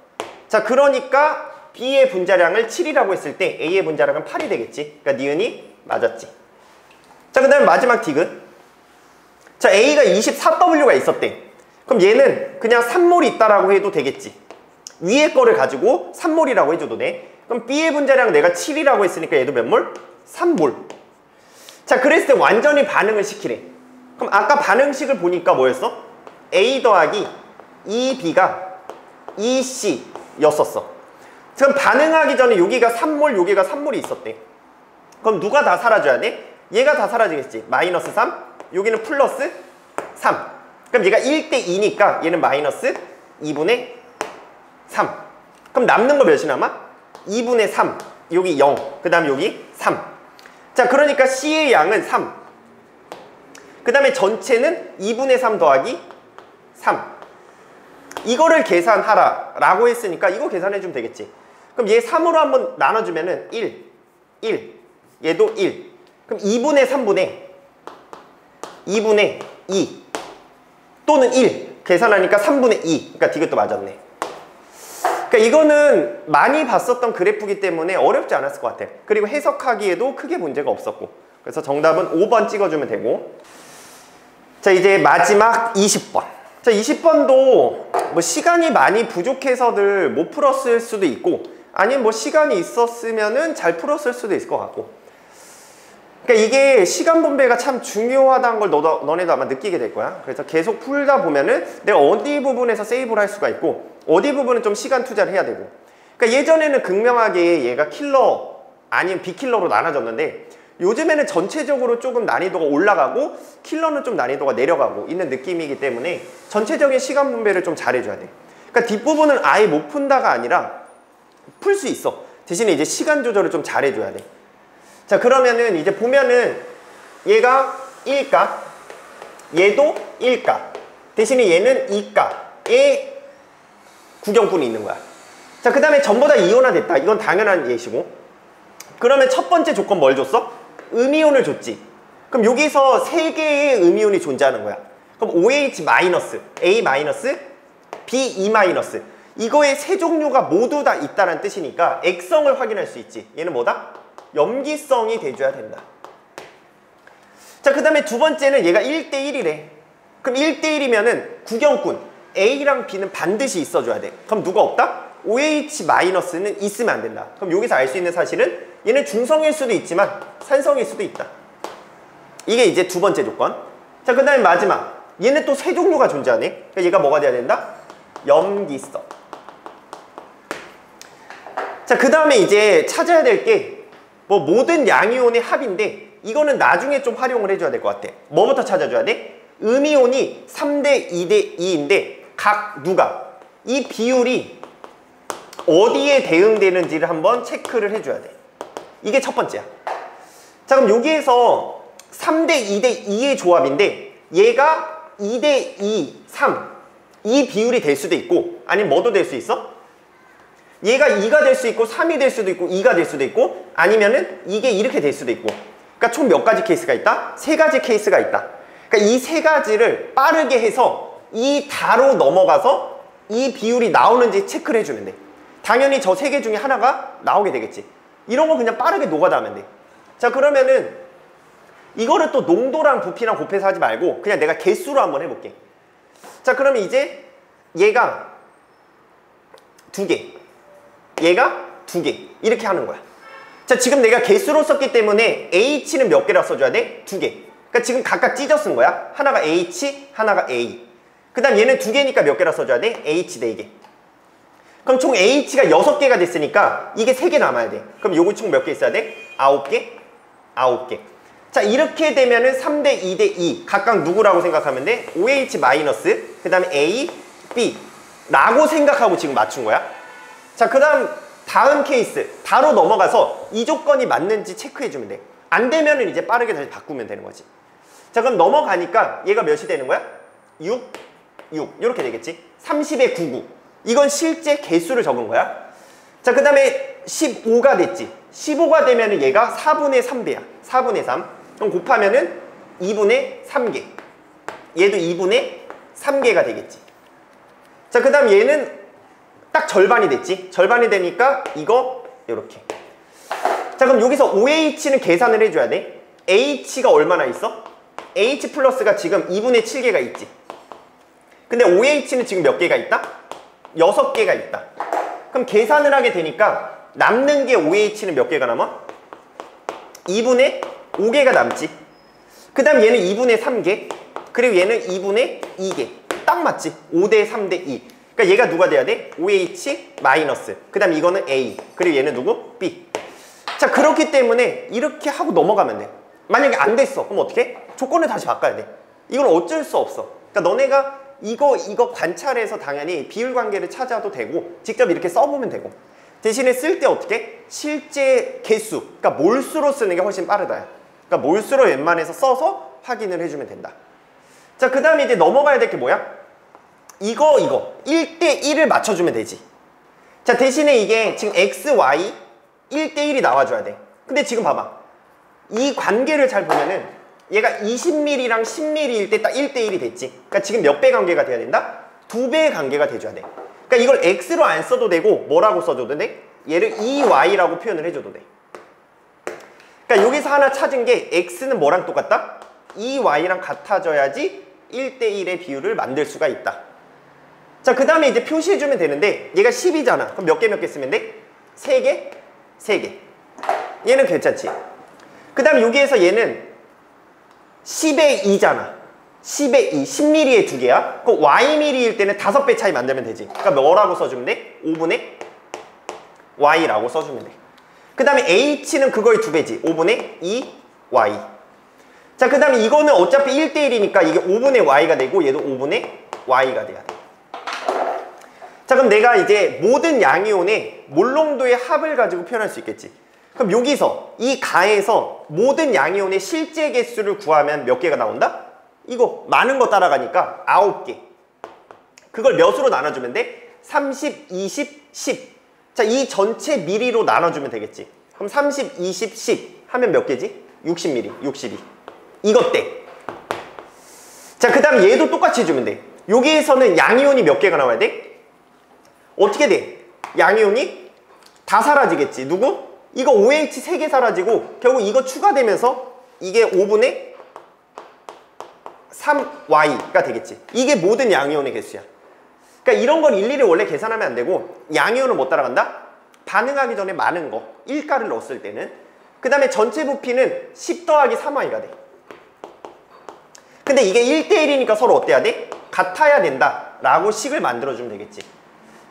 자, 그러니까 B의 분자량을 7이라고 했을 때 A의 분자량은 8이 되겠지. 그러니까 니은이 맞았지. 자, 그 다음에 마지막 디귿. 자, A가 24W가 있었대. 그럼 얘는 그냥 3몰이 있다라고 해도 되겠지. 위에 거를 가지고 3몰이라고 해줘도 돼. 그럼 B의 분자량 내가 7이라고 했으니까 얘도 몇 몰? 3몰. 자, 그랬을 때 완전히 반응을 시키래. 그럼 아까 반응식을 보니까 뭐였어? A 더하기 2B가 2C였었어. 그럼 반응하기 전에 여기가 3몰, 여기가 3몰이 있었대. 그럼 누가 다 사라져야 돼? 얘가 다 사라지겠지. 마이너스 3, 여기는 플러스 3. 그럼 얘가 1:2니까 얘는 마이너스 2분의 3. 그럼 남는 거 몇이 남아? 2분의 3. 여기 0. 그 다음 여기 3. 자, 그러니까 C의 양은 3. 그 다음에 전체는 2분의 3 더하기 3. 이거를 계산하라 라고 했으니까 이거 계산해주면 되겠지. 그럼 얘 3으로 한번 나눠주면은 1, 1. 얘도 1. 그럼 2분의 3분의 2분의 2 또는 1 계산하니까 3분의 2. 그러니까 디귿도 맞았네. 그러니까 이거는 많이 봤었던 그래프이기 때문에 어렵지 않았을 것 같아. 그리고 해석하기에도 크게 문제가 없었고. 그래서 정답은 5번 찍어주면 되고. 자, 이제 마지막 20번. 자, 20번도 뭐 시간이 많이 부족해서들 못 풀었을 수도 있고 아니면 뭐 시간이 있었으면은 잘 풀었을 수도 있을 것 같고. 그러니까 이게 시간 분배가 참 중요하다는 걸 너네도 아마 느끼게 될 거야. 그래서 계속 풀다 보면은 내가 어디 부분에서 세이브를 할 수가 있고 어디 부분은 좀 시간 투자를 해야 되고. 그러니까 예전에는 극명하게 얘가 킬러 아니면 비킬러로 나눠졌는데 요즘에는 전체적으로 조금 난이도가 올라가고 킬러는 좀 난이도가 내려가고 있는 느낌이기 때문에 전체적인 시간 분배를 좀 잘해줘야 돼. 그러니까 뒷부분은 아예 못 푼다가 아니라 풀 수 있어. 대신에 이제 시간 조절을 좀 잘해줘야 돼. 자, 그러면은 이제 보면은 얘가 1가 얘도 1가 대신에 얘는 2가의 구경꾼이 있는 거야. 자, 그 다음에 전부 다 이온화됐다. 이건 당연한 예시고. 그러면 첫 번째 조건 뭘 줬어? 음이온을 줬지. 그럼 여기서 3개의 음이온이 존재하는 거야. 그럼 OH-, A-, B2-. 이거의 세 종류가 모두 다 있다는 뜻이니까 액성을 확인할 수 있지. 얘는 뭐다? 염기성이 돼줘야 된다. 자, 그 다음에 두 번째는 얘가 1:1이래. 그럼 1:1이면은 구경꾼 A랑 B는 반드시 있어줘야 돼. 그럼 누가 없다? OH-는 있으면 안 된다. 그럼 여기서 알 수 있는 사실은 얘는 중성일 수도 있지만 산성일 수도 있다. 이게 이제 두 번째 조건. 자, 그 다음에 마지막. 얘는 또 세 종류가 존재하네. 그러니까 얘가 뭐가 돼야 된다? 염기성. 자, 그 다음에 이제 찾아야 될 게 뭐 모든 양이온의 합인데 이거는 나중에 좀 활용을 해줘야 될 것 같아. 뭐부터 찾아줘야 돼? 음이온이 3:2:2인데 각 누가 이 비율이 어디에 대응되는지를 한번 체크를 해줘야 돼. 이게 첫 번째야. 자, 그럼 여기에서 3:2:2의 조합인데 얘가 2:2, 3 이 비율이 될 수도 있고 아니면 뭐도 될 수 있어? 얘가 2가 될 수 있고 3이 될 수도 있고 2가 될 수도 있고 아니면은 이게 이렇게 될 수도 있고. 그러니까 총 몇 가지 케이스가 있다? 3가지 케이스가 있다. 그러니까 이 3가지를 빠르게 해서 이 다로 넘어가서 이 비율이 나오는지 체크를 해주면 돼. 당연히 저 세 개 중에 하나가 나오게 되겠지. 이런 거 그냥 빠르게 노가다 하면 돼. 자, 그러면은 이거를 또 농도랑 부피랑 곱해서 하지 말고 그냥 내가 개수로 한번 해볼게. 자, 그러면 이제 얘가 2개, 얘가 2개 이렇게 하는 거야. 자, 지금 내가 개수로 썼기 때문에 H는 몇 개라 써줘야 돼? 2개. 그러니까 지금 각각 찢어 쓴 거야. 하나가 H, 하나가 A. 그 다음 얘는 2개니까 몇 개라 써줘야 돼? H 4개. 그럼 총 H가 6개가 됐으니까 이게 3개 남아야 돼. 그럼 요거 총 몇 개 있어야 돼? 9개? 9개. 자, 이렇게 되면은 3대 2대 2 각각 누구라고 생각하면 돼? OH 마이너스 그 다음에 A, B 라고 생각하고 지금 맞춘 거야. 자, 그 다음 케이스 바로 넘어가서 이 조건이 맞는지 체크해주면 돼. 안 되면은 이제 빠르게 다시 바꾸면 되는 거지. 자, 그럼 넘어가니까 얘가 몇이 되는 거야? 6, 6 이렇게 되겠지. 30에 99 이건 실제 개수를 적은 거야. 자, 그 다음에 15가 됐지. 15가 되면은 얘가 4분의 3배야. 4분의 3 그럼 곱하면은 2분의 3개 얘도 2분의 3개가 되겠지. 자, 그 다음 얘는 딱 절반이 됐지. 절반이 되니까 이거 요렇게. 자, 그럼 여기서 OH는 계산을 해줘야 돼. H가 얼마나 있어? H 플러스가 지금 2분의 7개가 있지. 근데 OH는 지금 몇 개가 있다? 6개가 있다. 그럼 계산을 하게 되니까 남는 게 OH는 몇 개가 남아? 2분의 5개가 남지. 그 다음 얘는 2분의 3개 그리고 얘는 2분의 2개 딱 맞지. 5대 3대 2 그러니까 얘가 누가 돼야 돼? OH 마이너스 그 다음 이거는 A 그리고 얘는 누구? B. 자, 그렇기 때문에 이렇게 하고 넘어가면 돼. 만약에 안 됐어 그럼 어떻게? 조건을 다시 바꿔야 돼. 이건 어쩔 수 없어. 그러니까 너네가 이거 관찰해서 당연히 비율 관계를 찾아도 되고 직접 이렇게 써보면 되고 대신에 쓸 때 어떻게? 실제 개수 그러니까 몰수로 쓰는 게 훨씬 빠르다. 그러니까 몰수로 웬만해서 써서 확인을 해주면 된다. 자, 그 다음에 이제 넘어가야 될 게 뭐야? 이거 1대 1을 맞춰주면 되지. 자, 대신에 이게 지금 X, Y 1대 1이 나와줘야 돼. 근데 지금 봐봐. 이 관계를 잘 보면은 얘가 20mm랑 10mm일 때 딱 1대 1이 됐지. 그러니까 지금 몇 배 관계가 돼야 된다? 2배의 관계가 돼줘야 돼. 그러니까 이걸 X로 안 써도 되고 뭐라고 써줘도 돼? 얘를 EY라고 표현을 해줘도 돼. 그러니까 여기서 하나 찾은 게 X는 뭐랑 똑같다? EY랑 같아져야지 1대 1의 비율을 만들 수가 있다. 자, 그 다음에 이제 표시해주면 되는데 얘가 10이잖아. 그럼 몇 개 쓰면 돼? 3개? 3개. 얘는 괜찮지. 그 다음에 여기에서 얘는 10의 2잖아. 10의 2, 10mm의 2개야. 그 Ymm일 때는 5배 차이 만들면 되지. 그러니까 뭐라고 써주면 돼? 5분의 Y라고 써주면 돼. 그 다음에 H는 그거의 2배지. 5분의 2Y. 자, 그 다음에 이거는 어차피 1대 1이니까 이게 5분의 Y가 되고 얘도 5분의 Y가 돼야 돼. 자, 그럼 내가 이제 모든 양이온의 몰농도의 합을 가지고 표현할 수 있겠지. 그럼 여기서 이 가에서 모든 양이온의 실제 개수를 구하면 몇 개가 나온다? 이거 많은 거 따라가니까 9개. 그걸 몇으로 나눠주면 돼? 30, 20, 10. 자, 이 전체 미리로 나눠주면 되겠지. 그럼 30, 20, 10 하면 몇 개지? 60mm, 62. 이것 때. 자, 그 다음 얘도 똑같이 해주면 돼. 여기에서는 양이온이 몇 개가 나와야 돼? 어떻게 돼? 양이온이 다 사라지겠지. 누구? 이거 OH 3개 사라지고 결국 이거 추가되면서 이게 5분의 3Y가 되겠지. 이게 모든 양이온의 개수야. 그러니까 이런 걸 일일이 원래 계산하면 안 되고 양이온은 뭐 따라간다? 반응하기 전에 많은 거 1가를 넣었을 때는 그 다음에 전체 부피는 10 더하기 3Y가 돼. 근데 이게 1대 1이니까 서로 어때야 돼? 같아야 된다 라고 식을 만들어주면 되겠지.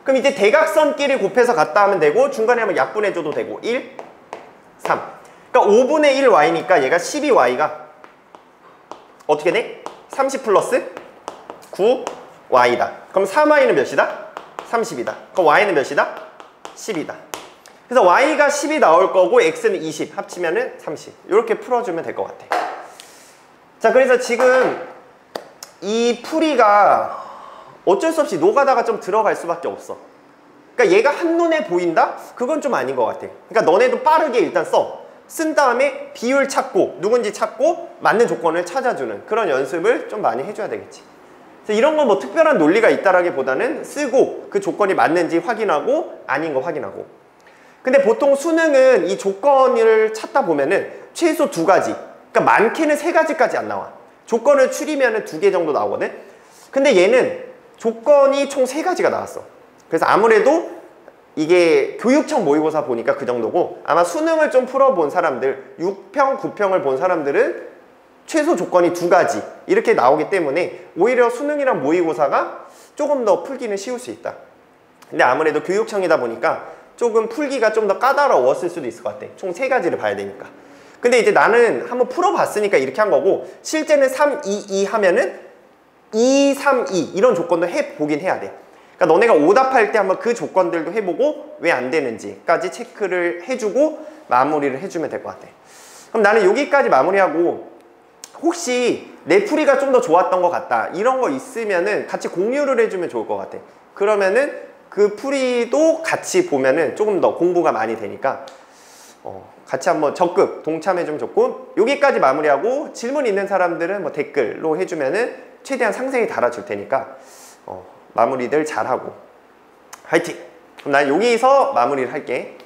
그럼 이제 대각선끼리 곱해서 같다 하면 되고 중간에 한번 약분해줘도 되고 1, 3 그러니까 5분의 1Y니까 얘가 12Y가 어떻게 돼? 30 플러스 9Y다. 그럼 3Y는 몇이다? 30이다. 그럼 Y는 몇이다? 10이다. 그래서 Y가 10이 나올 거고 X는 20 합치면은 30 이렇게 풀어주면 될 것 같아. 자, 그래서 지금 이 풀이가 어쩔 수 없이 노가다가 좀 들어갈 수밖에 없어. 그러니까 얘가 한눈에 보인다? 그건 좀 아닌 것 같아. 그러니까 너네도 빠르게 일단 써. 쓴 다음에 비율 찾고 누군지 찾고 맞는 조건을 찾아주는 그런 연습을 좀 많이 해줘야 되겠지. 그래서 이런 건 뭐 특별한 논리가 있다라기보다는 쓰고 그 조건이 맞는지 확인하고 아닌 거 확인하고. 근데 보통 수능은 이 조건을 찾다 보면은 최소 2가지, 그러니까 많게는 3가지까지 안 나와. 조건을 추리면은 2개 정도 나오거든. 근데 얘는 조건이 총 3가지가 나왔어. 그래서 아무래도 이게 교육청 모의고사 보니까 그 정도고, 아마 수능을 좀 풀어본 사람들, 6평, 9평을 본 사람들은 최소 조건이 2가지 이렇게 나오기 때문에 오히려 수능이랑 모의고사가 조금 더 풀기는 쉬울 수 있다. 근데 아무래도 교육청이다 보니까 조금 풀기가 좀 더 까다로웠을 수도 있을 것 같아. 총 3가지를 봐야 되니까. 근데 이제 나는 한번 풀어봤으니까 이렇게 한 거고, 실제는 3, 2, 2 하면은 2, 3, 2 이런 조건도 해보긴 해야 돼. 그러니까 너네가 오답할 때 한번 그 조건들도 해보고 왜 안 되는지까지 체크를 해주고 마무리를 해주면 될 것 같아. 그럼 나는 여기까지 마무리하고, 혹시 내 풀이가 좀 더 좋았던 것 같다 이런 거 있으면은 같이 공유를 해주면 좋을 것 같아. 그러면은 그 풀이도 같이 보면은 조금 더 공부가 많이 되니까 같이 한번 적극 동참해주면 좋고, 여기까지 마무리하고 질문 있는 사람들은 뭐 댓글로 해주면은 최대한 상세히 달아줄 테니까 마무리들 잘하고 화이팅! 그럼 난 여기서 마무리를 할게.